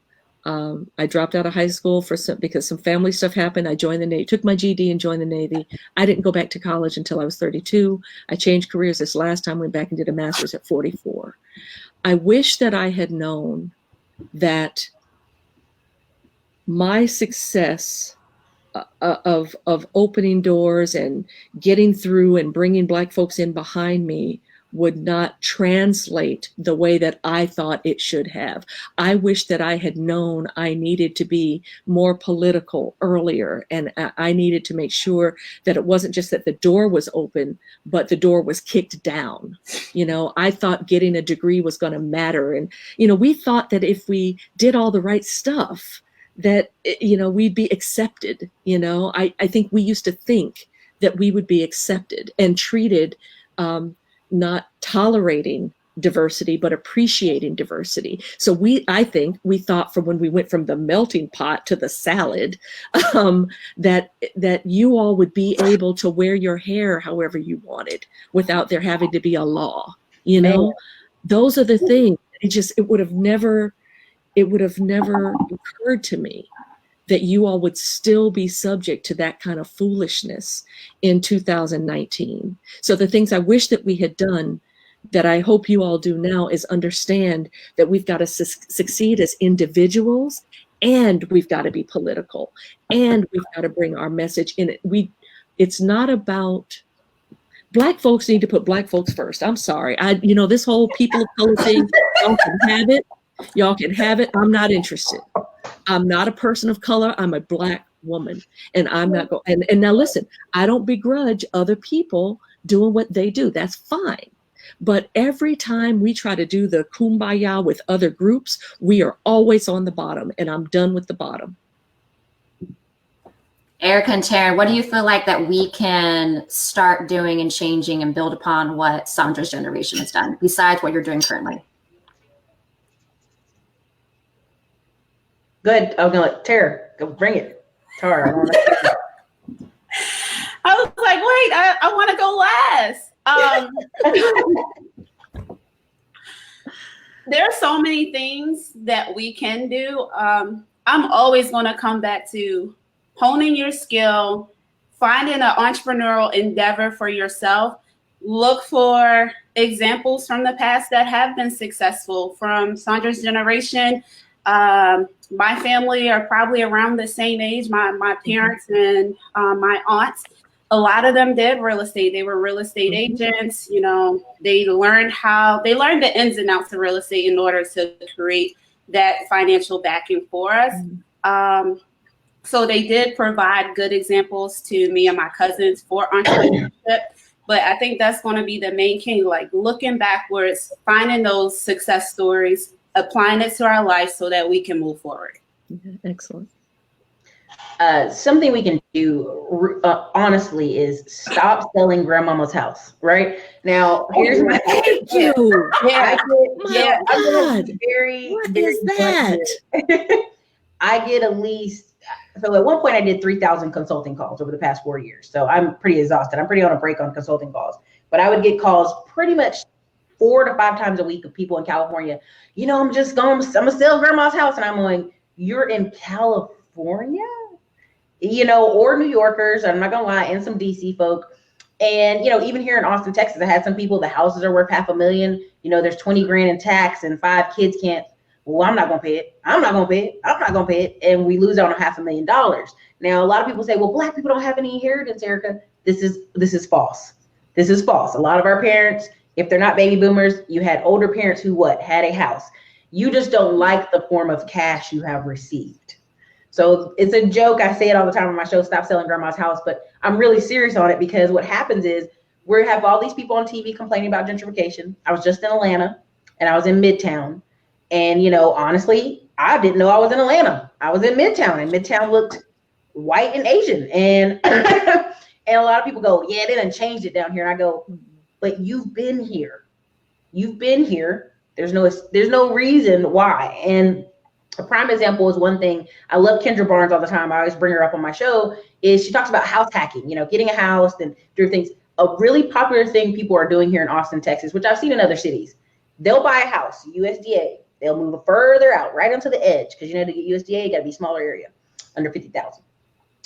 I dropped out of high school because some family stuff happened. I joined the Navy, took my GED and joined the Navy. I didn't go back to college until I was 32. I changed careers this last time, went back and did a master's at 44. I wish that I had known that my success of opening doors and getting through and bringing Black folks in behind me would not translate the way that I thought it should have. I wish that I had known I needed to be more political earlier, and I needed to make sure that it wasn't just that the door was open, but the door was kicked down. You know, I thought getting a degree was going to matter. And, you know, we thought that if we did all the right stuff, that, you know, we'd be accepted. You know, I think we used to think that we would be accepted and treated, not tolerating diversity, but appreciating diversity. So I think we thought from when we went from the melting pot to the salad, that you all would be able to wear your hair however you wanted without there having to be a law. You know, those are the things. It would have never occurred to me that you all would still be subject to that kind of foolishness in 2019. So the things I wish that we had done, that I hope you all do now, is understand that we've got to succeed as individuals, and we've got to be political, and we've got to bring our message in. It's not about, Black folks need to put Black folks first. I'm sorry. This whole people of color thing, y'all can have it. Y'all can have it. I'm not interested. I'm not a person of color. I'm a Black woman, and I'm not going. And now listen, I don't begrudge other people doing what they do. That's fine. But every time we try to do the kumbaya with other groups, we are always on the bottom, and I'm done with the bottom. Ericka and Taryn, what do you feel like that we can start doing and changing and build upon what Saundra's generation has done, besides what you're doing currently? Good. I'm gonna let Tara go bring it. Tara. I was like, wait, I want to go last. There are so many things that we can do. I'm always going to come back to honing your skill, finding an entrepreneurial endeavor for yourself. Look for examples from the past that have been successful. From Saundra's generation, my family are probably around the same age. My parents and my aunts, a lot of them did real estate. They were real estate agents. You know, they learned the ins and outs of real estate in order to create that financial backing for us. So they did provide good examples to me and my cousins for entrepreneurship. But I think that's going to be the main key, like looking backwards, finding those success stories, applying it to our life so that we can move forward. Excellent. Something we can do, honestly, is stop selling grandmama's house. Right now, here's my Thank you. I'm God. very, What very is that? I get at least. So at one point I did 3,000 consulting calls over the past 4 years. So I'm pretty exhausted. I'm pretty on a break on consulting calls, but I would get calls pretty much 4 to 5 times a week of people in California. I'm gonna sell grandma's house. And I'm going, you're in California, or New Yorkers. I'm not gonna lie, and some DC folk. And, even here in Austin, Texas, I had some people, the houses are worth $500,000. There's 20 grand in tax and 5 kids can't. Well, I'm not going to pay it. I'm not going to pay it. I'm not going to pay it. And we lose out on $500,000. Now, a lot of people say, well, Black people don't have any inheritance, Ericka. This is false. This is false. A lot of our parents, if they're not baby boomers, you had older parents who had a house. You just don't like the form of cash you have received. So it's a joke. I say it all the time on my show, stop selling grandma's house, but I'm really serious on it, because what happens is we have all these people on TV complaining about gentrification. I was just in Atlanta and I was in Midtown. And, honestly, I didn't know I was in Atlanta. I was in Midtown, and Midtown looked white and Asian. And and a lot of people go, yeah, they done changed it down here. And I go, but you've been here. You've been here. There's no reason why. And a prime example is one thing. I love Kendra Barnes all the time. I always bring her up on my show. Is she talks about house hacking, getting a house and doing things. A really popular thing people are doing here in Austin, Texas, which I've seen in other cities. They'll buy a house, USDA. They'll move further out, right onto the edge, because to get USDA, you got to be a smaller area, under 50,000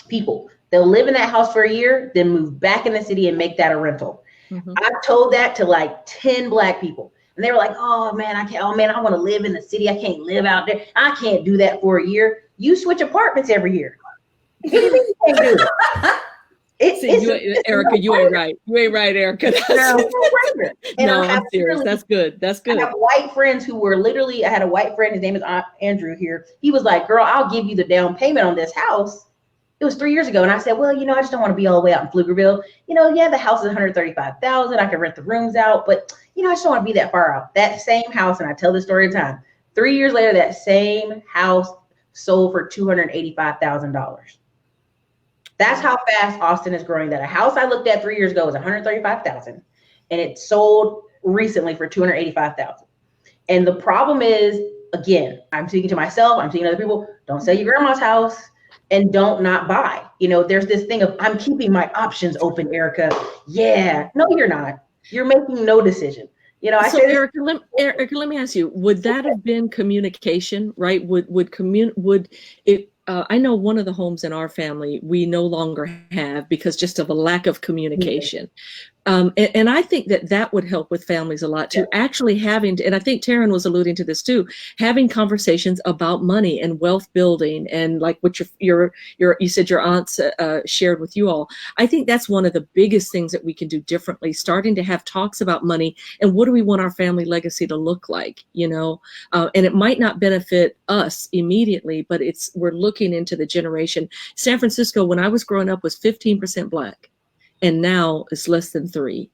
people. They'll live in that house for a year, then move back in the city and make that a rental. Mm-hmm. I've told that to like 10 Black people, and they were like, "Oh man, I can't. Oh man, I want to live in the city. I can't live out there. I can't do that for a year." You switch apartments every year. You can't do it. Ericka, you ain't right. You ain't right, Ericka. No, I'm serious. That's good. That's good. I have white friends who were literally, I had a white friend, his name is Andrew here. He was like, girl, I'll give you the down payment on this house. It was 3 years ago. And I said, well, I just don't want to be all the way out in Pflugerville. The house is $135,000. I can rent the rooms out, but I just don't want to be that far out. That same house, and I tell this story all the time, 3 years later, that same house sold for $285,000. That's how fast Austin is growing. That a house I looked at 3 years ago was $135,000, and it sold recently for $285,000. And the problem is, again, I'm speaking to myself, I'm speaking to other people, don't sell your grandma's house and don't not buy. There's this thing of, I'm keeping my options open, Ericka. Yeah, no, you're not. You're making no decision. So Ericka, let me ask you, would that have been communication, right? I know one of the homes in our family we no longer have because just of a lack of communication. And I think that would help with families a lot too, actually having, and I think Taryn was alluding to this too, having conversations about money and wealth building, and like what you said your aunts shared with you all. I think that's one of the biggest things that we can do differently, starting to have talks about money and what do we want our family legacy to look like, and it might not benefit us immediately, but we're looking into the generation. San Francisco, when I was growing up, was 15% Black. And now it's less than 3%,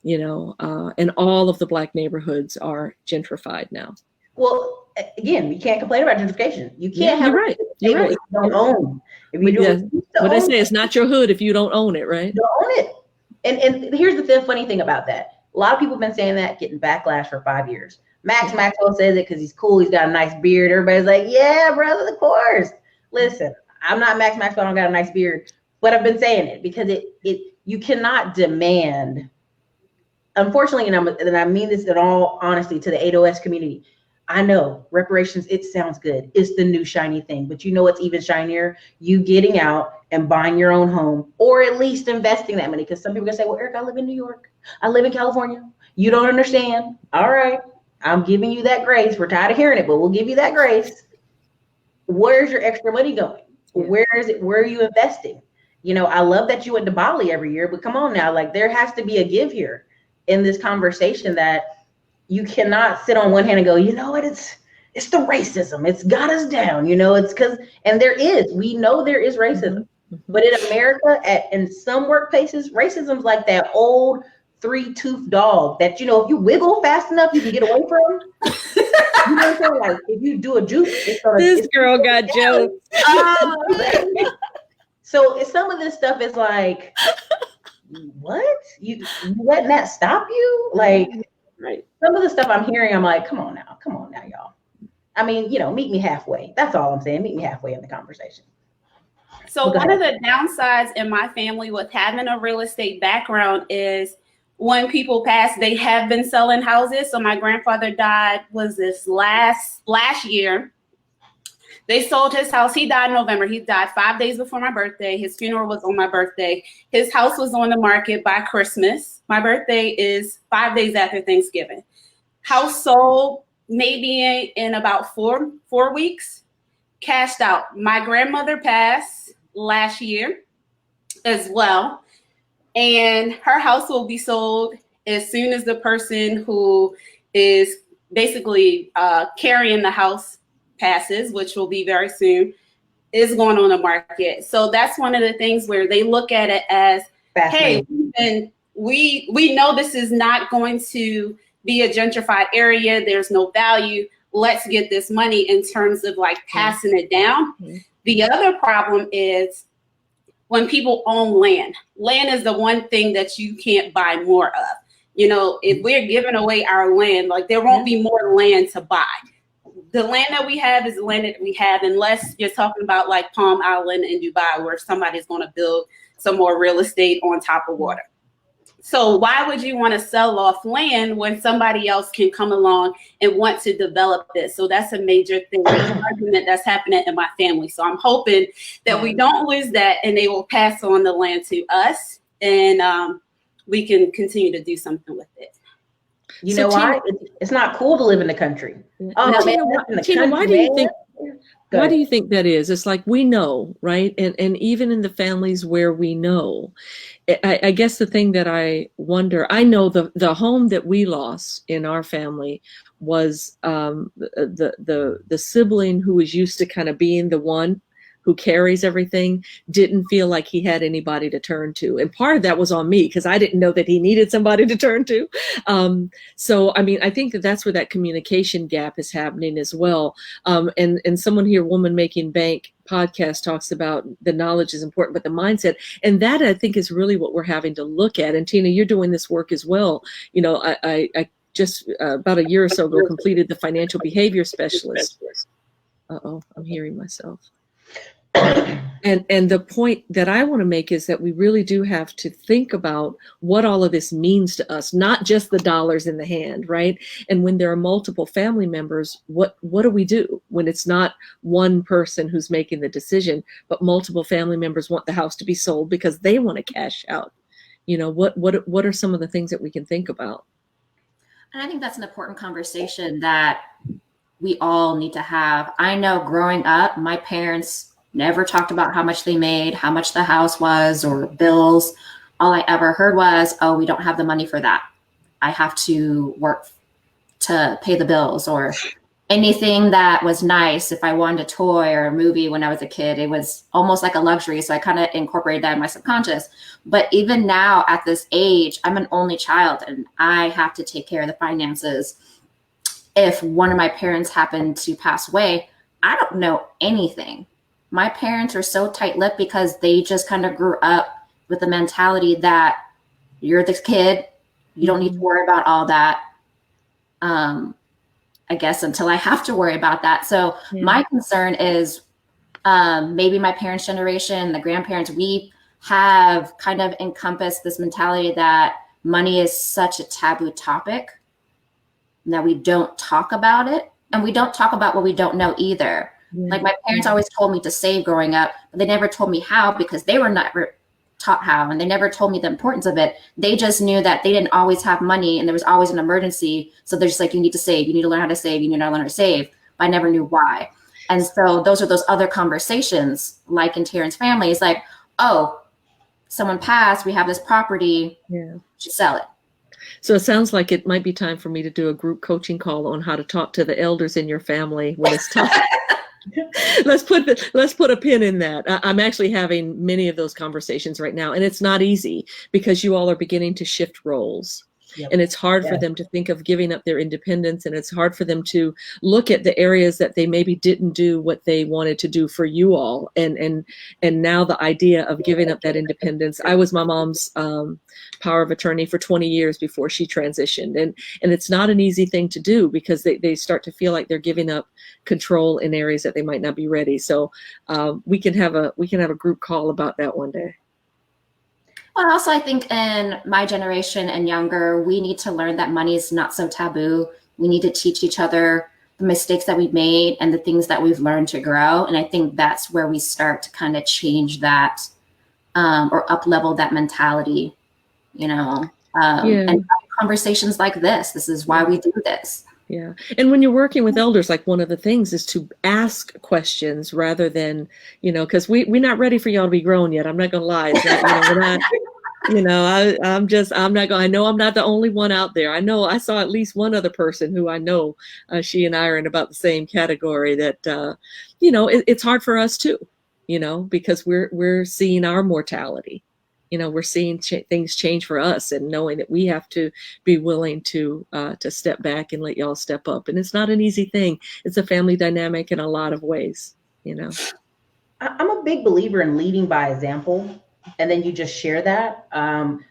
and all of the Black neighborhoods are gentrified now. Well, again, we can't complain about gentrification. You can't have you're right. You're right. You don't own. If you do, what I say, it's not your hood if you don't own it, right? You don't own it. And here's the funny thing about that. A lot of people have been saying that, getting backlash for 5 years. Max Maxwell says it because he's cool. He's got a nice beard. Everybody's like, yeah, brother, of course. Listen, I'm not Max Maxwell. I don't got a nice beard. But I've been saying it because you cannot demand, unfortunately, and I mean this in all honesty to the 8OS community. I know reparations, it sounds good. It's the new shiny thing, but what's even shinier? You getting out and buying your own home, or at least investing that money. Because some people are gonna say, well, Ericka, I live in New York. I live in California. You don't understand. All right, I'm giving you that grace. We're tired of hearing it, but we'll give you that grace. Where's your extra money going? Where is it? Where are you investing? I love that you went to Bali every year, but come on now, like there has to be a give here in this conversation, that you cannot sit on one hand and go, what, it's the racism. It's got us down, it's because, and we know there is racism. But in America, in some workplaces, racism's like that old 3-tooth dog that, if you wiggle fast enough, you can get away from. You know what I'm saying? Like, if you do a juke, This girl got jokes. So some of this stuff is like, what? You letting that stop you? Like, Right. some of the stuff I'm hearing, I'm like, come on now, y'all. I mean, meet me halfway. That's all I'm saying. Meet me halfway in the conversation. So one of the downsides in my family with having a real estate background is when people pass, they have been selling houses. So my grandfather died last year. They sold his house. He died in November. He died 5 days before my birthday. His funeral was on my birthday. His house was on the market by Christmas. My birthday is 5 days after Thanksgiving. House sold maybe in about four weeks. Cashed out. My grandmother passed last year as well. And her house will be sold as soon as the person who is basically carrying the house passes, which will be very soon, is going on the market. So that's one of the things where they look at it as, hey, and we know this is not going to be a gentrified area. There's no value. Let's get this money in terms of like passing it down. Mm-hmm. The other problem is when people own land. Land is the one thing that you can't buy more of. If we're giving away our land, like there won't be more land to buy. The land that we have is the land that we have, unless you're talking about like Palm Island in Dubai, where somebody's going to build some more real estate on top of water. So why would you want to sell off land when somebody else can come along and want to develop this? So that's a major thing, an argument that's happening in my family. So I'm hoping that we don't lose that and they will pass on the land to us, and we can continue to do something with it. You know why? It's not cool to live in the country. Oh, Tina, why do you think? Why do you think that is? It's like we know, right? And even in the families where we know, I guess the thing that I wonder, I know the home that we lost in our family was the sibling who was used to kind of being the one who carries everything, didn't feel like he had anybody to turn to. And part of that was on me because I didn't know that he needed somebody to turn to. So, I mean, I think that's where that communication gap is happening as well. And someone here, Woman Making Bank podcast, talks about the knowledge is important, but the mindset. And that, I think, is really what we're having to look at. And Tina, you're doing this work as well. I just about a year or so ago completed the financial behavior specialist. Uh-oh, I'm hearing myself. And the point that I want to make is that we really do have to think about what all of this means to us, not just the dollars in the hand, right? And when there are multiple family members, what do we do when it's not one person who's making the decision, but multiple family members want the house to be sold because they want to cash out? What are some of the things that we can think about? And I think that's an important conversation that we all need to have. I know growing up, my parents never talked about how much they made, how much the house was, or bills. All I ever heard was, oh, we don't have the money for that. I have to work to pay the bills, or anything that was nice. If I wanted a toy or a movie when I was a kid, it was almost like a luxury. So I kind of incorporated that in my subconscious. But even now at this age, I'm an only child and I have to take care of the finances. If one of my parents happened to pass away, I don't know anything. My parents are so tight-lipped because they just kind of grew up with the mentality that you're the kid, you don't need to worry about all that. I guess until I have to worry about that. So my concern is maybe my parents' generation, the grandparents, we have kind of encompassed this mentality that money is such a taboo topic that we don't talk about it. And we don't talk about what we don't know either. Like my parents always told me to save growing up, but they never told me how because they were never taught how, and they never told me the importance of it. They just knew that they didn't always have money and there was always an emergency. So they're just like, you need to save, you need to learn how to save, you need to learn how to save. But I never knew why. And so those are those other conversations, like in Taryn's family, it's like, oh, someone passed, we have this property, should sell it. So it sounds like it might be time for me to do a group coaching call on how to talk to the elders in your family when it's time. Let's put a pin in that. I'm actually having many of those conversations right now, and it's not easy because you all are beginning to shift roles. Yep. And it's hard for them to think of giving up their independence, and it's hard for them to look at the areas that they maybe didn't do what they wanted to do for you all. And now the idea of giving up that independence. I was my mom's power of attorney for 20 years before she transitioned. And it's not an easy thing to do because they start to feel like they're giving up control in areas that they might not be ready. So we can have a group call about that one day. Well, also, I think in my generation and younger, we need to learn that money is not so taboo. We need to teach each other the mistakes that we've made and the things that we've learned to grow. And I think that's where we start to kind of change that or up-level that mentality, and conversations like this. This is why we do this. Yeah. And when you're working with elders, like one of the things is to ask questions rather than, because we're not ready for y'all to be grown yet. I'm not going to lie. It's not, we're not, I know I'm not the only one out there. I know I saw at least one other person who I know, she and I are in about the same category that, it's hard for us too, because we're seeing our mortality. We're seeing things change for us, and knowing that we have to be willing to step back and let y'all step up. And it's not an easy thing. It's a family dynamic in a lot of ways, I'm a big believer in leading by example, and then you just share that.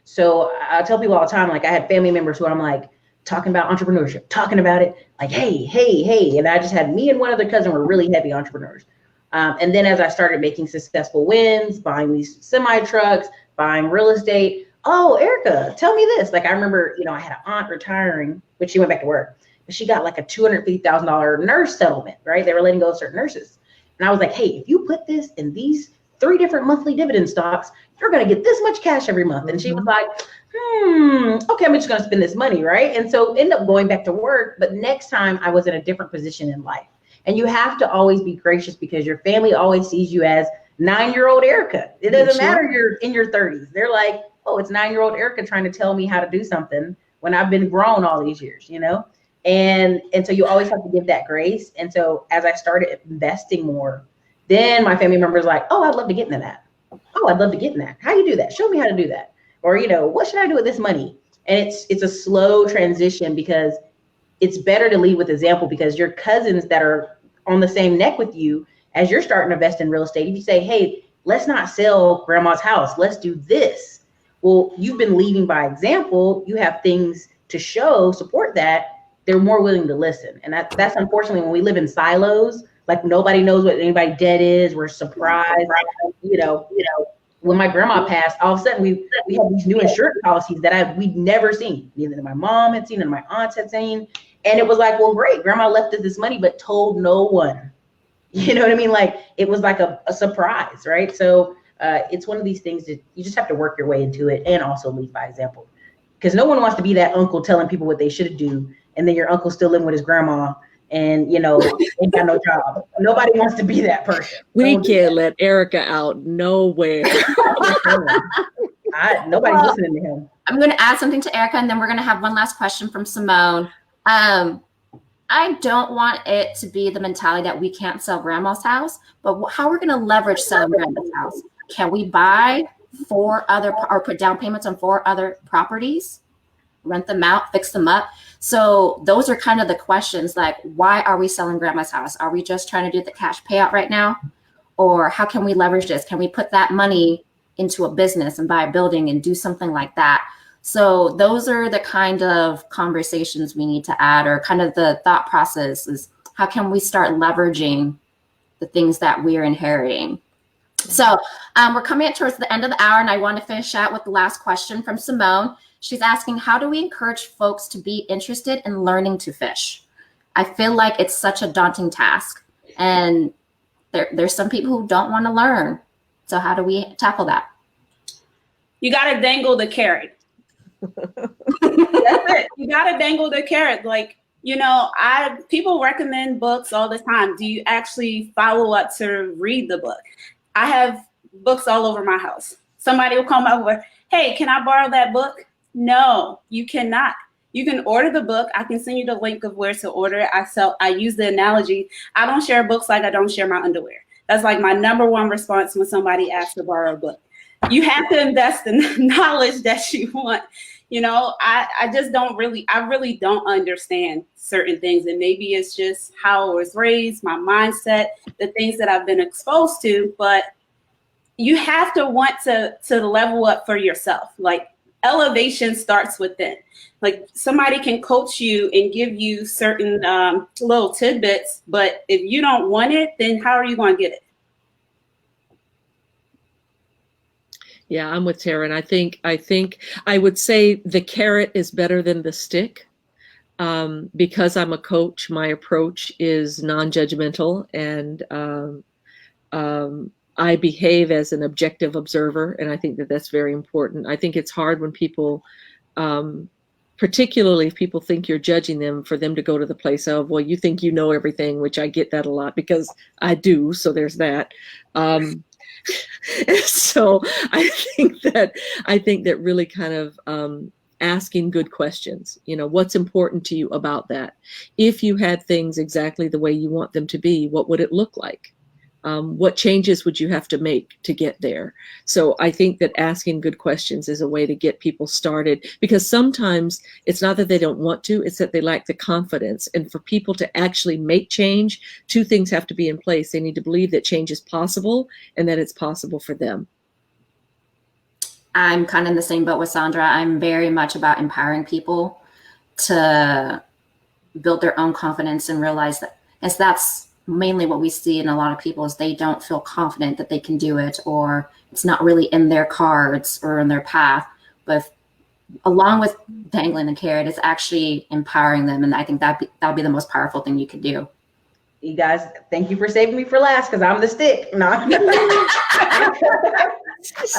So I tell people all the time, like I had family members who I'm like talking about entrepreneurship, talking about it, like, hey. And I just had me and one other cousin were really heavy entrepreneurs. And then as I started making successful wins, buying these semi trucks, buying real estate. Oh, Ericka, tell me this. Like I remember, I had an aunt retiring, but she went back to work, but she got like a $250,000 nurse settlement, right? They were letting go of certain nurses. And I was like, hey, if you put this in these 3 different monthly dividend stocks, you're going to get this much cash every month. And she was like, okay, I'm just going to spend this money, right? And so end up going back to work. But next time I was in a different position in life. And you have to always be gracious because your family always sees you as 9-year-old Ericka. It doesn't matter you're in your 30s. They're like, oh, it's 9-year-old Ericka trying to tell me how to do something when I've been grown all these years, And so you always have to give that grace. And so as I started investing more, then my family members like, oh, I'd love to get into that. Oh, I'd love to get in that. How do you do that? Show me how to do that. Or, what should I do with this money? And it's a slow transition because it's better to lead with example, because your cousins that are on the same neck with you, as you're starting to invest in real estate, if you say, hey, let's not sell grandma's house, let's do this. Well, you've been leading by example. You have things to show, support that. They're more willing to listen. And that's unfortunately when we live in silos, like nobody knows what anybody's debt is. We're surprised. When my grandma passed, all of a sudden we have these new insurance policies that we'd never seen. Neither my mom had seen and my aunts had seen. And it was like, well, great, grandma left us this money, but told no one. You know what I mean? Like it was like a surprise, right? So it's one of these things that you just have to work your way into it and also lead by example. Because no one wants to be that uncle telling people what they should do, and then your uncle's still living with his grandma and ain't got no job. Nobody wants to be that person. We can't let Ericka out nowhere. Nobody's listening to him. I'm going to add something to Ericka, and then we're going to have one last question from Simone. I don't want it to be the mentality that we can't sell grandma's house, but how we're going to leverage selling grandma's house. Can we buy 4 other or put down payments on 4 other properties, rent them out, fix them up? So those are kind of the questions, like, why are we selling grandma's house? Are we just trying to do the cash payout right now? Or how can we leverage this? Can we put that money into a business and buy a building and do something like that? So those are the kind of conversations we need to add, or kind of the thought process is how can we start leveraging the things that we're inheriting? So we're coming towards the end of the hour, and I want to finish out with the last question from Simone. She's asking, how do we encourage folks to be interested in learning to fish? I feel like it's such a daunting task, and there's some people who don't want to learn. So how do we tackle that? You got to dangle the carrot. That's it. You got to dangle the carrot. Like, people recommend books all the time. Do you actually follow up to read the book? I have books all over my house. Somebody will come over, hey, can I borrow that book? No, you cannot. You can order the book. I can send you the link of where to order it. I use the analogy. I don't share books like I don't share my underwear. That's like my number one response when somebody asks to borrow a book. You have to invest in the knowledge that you want. You know, I really don't understand certain things. And maybe it's just how I was raised, my mindset, the things that I've been exposed to, but you have to want to level up for yourself. Like, elevation starts within. Like, somebody can coach you and give you certain little tidbits, but if you don't want it, then how are you going to get it? Yeah, I'm with Taryn. I think I would say the carrot is better than the stick. Because I'm a coach, my approach is non-judgmental, and I behave as an objective observer, and I think that that's very important. I think it's hard when people, particularly if people think you're judging them, for them to go to the place of, well, you think you know everything, which I get that a lot because I do. So there's that. So I think that really kind of asking good questions, you know, what's important to you about that? If you had things exactly the way you want them to be, what would it look like? What changes would you have to make to get there? So I think that asking good questions is a way to get people started, because sometimes it's not that they don't want to, it's that they lack the confidence. And for people to actually make change, two things have to be in place. They need to believe that change is possible and that it's possible for them. I'm kind of in the same boat with Saundra. I'm very much about empowering people to build their own confidence and realize that, as that's mainly what we see in a lot of people, is they don't feel confident that they can do it, or it's not really in their cards or in their path. But along with dangling the carrot, it's actually empowering them. And I think that'll be the most powerful thing you could do. You guys, thank you for saving me for last, because I'm the stick. No.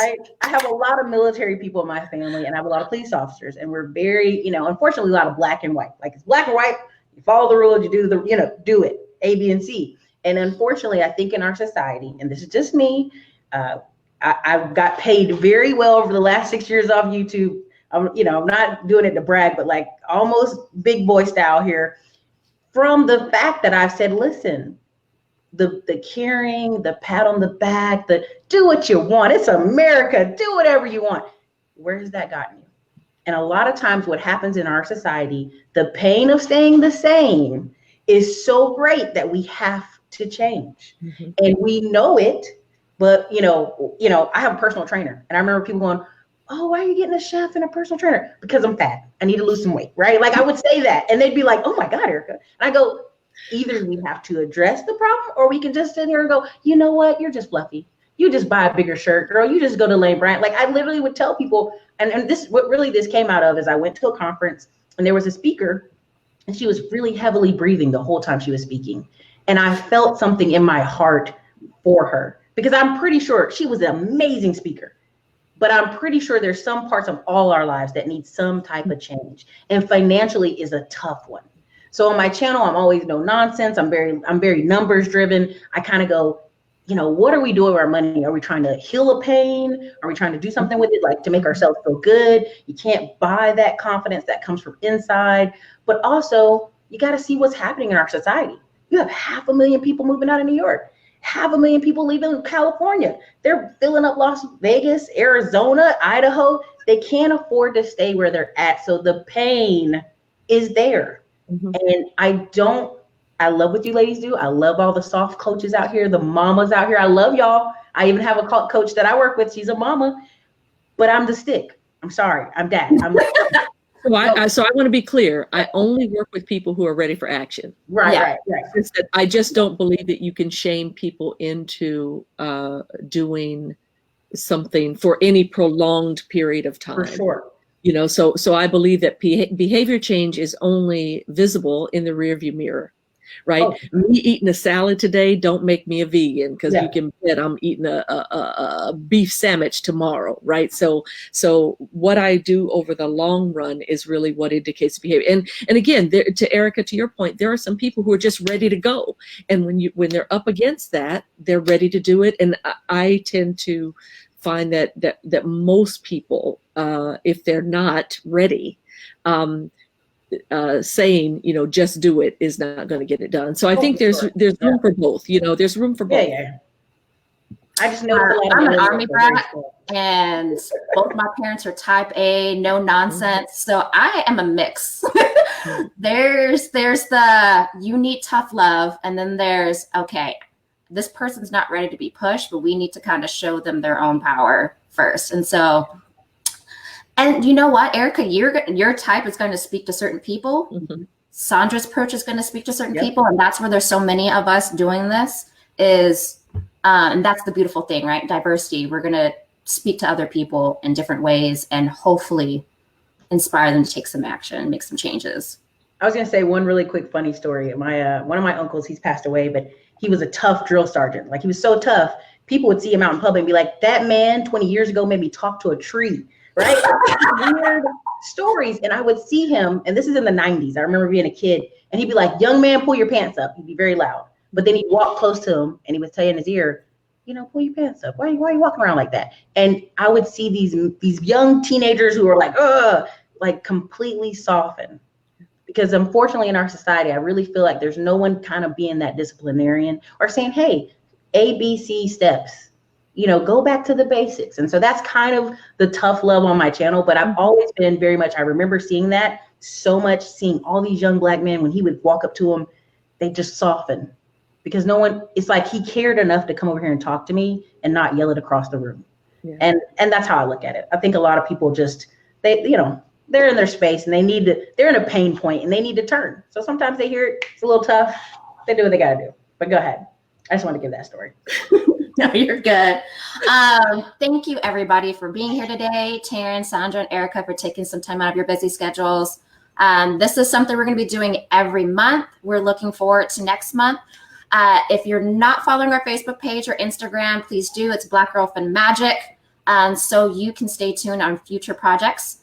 I have a lot of military people in my family, and I have a lot of police officers, and we're very, unfortunately, a lot of black and white. Like, it's black and white. You follow the rules, you do it, A, B, and C. And unfortunately, I think in our society, and this is just me, I've got paid very well over the last 6 years off YouTube. I'm not doing it to brag, but like almost big boy style here, from the fact that I've said, listen, the caring, the pat on the back, the do what you want. It's America. Do whatever you want. Where has that gotten you? And a lot of times what happens in our society, the pain of staying the same is so great that we have to change. Mm-hmm. And we know it, but I have a personal trainer, and I remember people going, oh, why are you getting a chef and a personal trainer? Because I'm fat. I need to lose some weight, right? Like, I would say that, and they'd be like, oh my God, Ericka. And I go, either we have to address the problem, or we can just sit here and go, you know what? You're just fluffy. You just buy a bigger shirt, girl. You just go to Lane Bryant. Like, I literally would tell people, and this, what really this came out of is I went to a conference, and there was a speaker, and she was really heavily breathing the whole time she was speaking. And I felt something in my heart for her, because I'm pretty sure she was an amazing speaker. But I'm pretty sure there's some parts of all our lives that need some type of change. And financially is a tough one. So on my channel, I'm always no nonsense. I'm very numbers driven. I kind of go, what are we doing with our money? Are we trying to heal a pain? Are we trying to do something with it, like to make ourselves feel good? You can't buy that confidence that comes from inside. But also, you got to see what's happening in our society. You have 500,000 people moving out of New York. 500,000 people leaving California. They're filling up Las Vegas, Arizona, Idaho. They can't afford to stay where they're at. So the pain is there. Mm-hmm. And I love what you ladies do. I love all the soft coaches out here, the mamas out here. I love y'all. I even have a coach that I work with. She's a mama, but I'm the stick. I'm sorry. I'm dad. So I want to be clear. I only work with people who are ready for action. Right. I just don't believe that you can shame people into doing something for any prolonged period of time. For sure. So I believe that behavior change is only visible in the rearview mirror. Right. Oh. Me eating a salad today don't make me a vegan, because you can bet I'm eating a beef sandwich tomorrow. Right. So what I do over the long run is really what indicates behavior. And again, to Ericka, to your point, there are some people who are just ready to go. And when they're up against that, they're ready to do it. And I tend to find that most people, if they're not ready, saying, just do it is not going to get it done. So I think there's room for both. There's room for both. Yeah. I just know I'm an Army brat, and both my parents are type A, no nonsense. So I am a mix. There's the you need tough love, and then there's, okay, this person's not ready to be pushed, but we need to kind of show them their own power first. And so, and you know what, Ericka, your type is going to speak to certain people. Mm-hmm. Saundra's approach is going to speak to certain people, and that's where there's so many of us doing this is. And that's the beautiful thing, right? Diversity. We're going to speak to other people in different ways and hopefully inspire them to take some action, make some changes. I was going to say one really quick funny story. One of my uncles, he's passed away, but he was a tough drill sergeant. Like, he was so tough, people would see him out in public and be like, that man 20 years ago made me talk to a tree, right? Weird stories. And I would see him, and this is in the 90s. I remember being a kid, and he'd be like, young man, pull your pants up. He'd be very loud. But then he'd walk close to him and he would say in his ear, pull your pants up. Why are you walking around like that? And I would see these young teenagers who were like completely soften. Because unfortunately in our society, I really feel like there's no one kind of being that disciplinarian or saying, hey, A, B, C steps, go back to the basics. And so that's kind of the tough love on my channel. But I've always been very much, I remember seeing that so much, seeing all these young Black men, when he would walk up to them, they just soften. Because it's like he cared enough to come over here and talk to me and not yell it across the room. Yeah. And that's how I look at it. I think a lot of people just, they're in their space and they're in a pain point and they need to turn. So sometimes they hear it's a little tough. They do what they got to do. But go ahead. I just want to give that story. No, you're good. Thank you, everybody, for being here today. Taryn, Saundra, and Ericka for taking some time out of your busy schedules. This is something we're going to be doing every month. We're looking forward to next month. If you're not following our Facebook page or Instagram, please do. It's Black Girl Fun Magic. So you can stay tuned on future projects.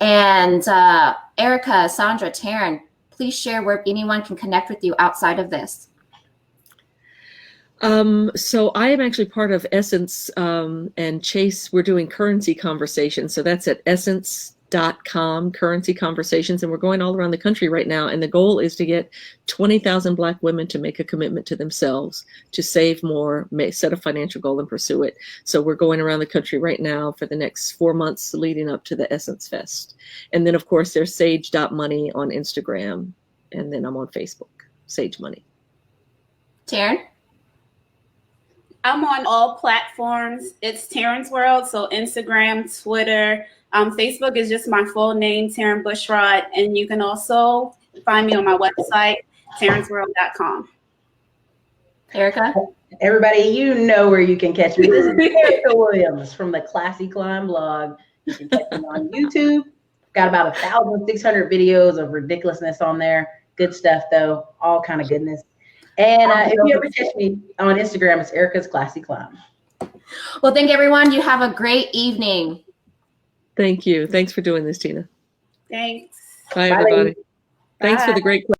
And Ericka, Saundra, Taryn, please share where anyone can connect with you outside of this. So I am actually part of Essence and Chase. We're doing currency conversations. So that's at essence.com, currency conversations. And we're going all around the country right now. And the goal is to get 20,000 Black women to make a commitment to themselves, to save more, set a financial goal and pursue it. So we're going around the country right now for the next 4 months leading up to the Essence Fest. And then of course there's sage.money on Instagram. And then I'm on Facebook, Sage Money. Taryn? I'm on all platforms. It's Taryn's World. So Instagram, Twitter, Facebook is just my full name, Taryn Bushrod. And you can also find me on my website, Taryn'sWorld.com. Ericka? Everybody, you know where you can catch me. This is Ericka Williams from the Classy Climb blog. You can catch me on YouTube. Got about 1,600 videos of ridiculousness on there. Good stuff, though. All kind of goodness. And if you ever catch me on Instagram, it's Ericka's Classy Climb. Well, thank everyone. You have a great evening. Thank you. Thanks for doing this, Tina. Thanks. Bye, everybody. Thanks for the great questions.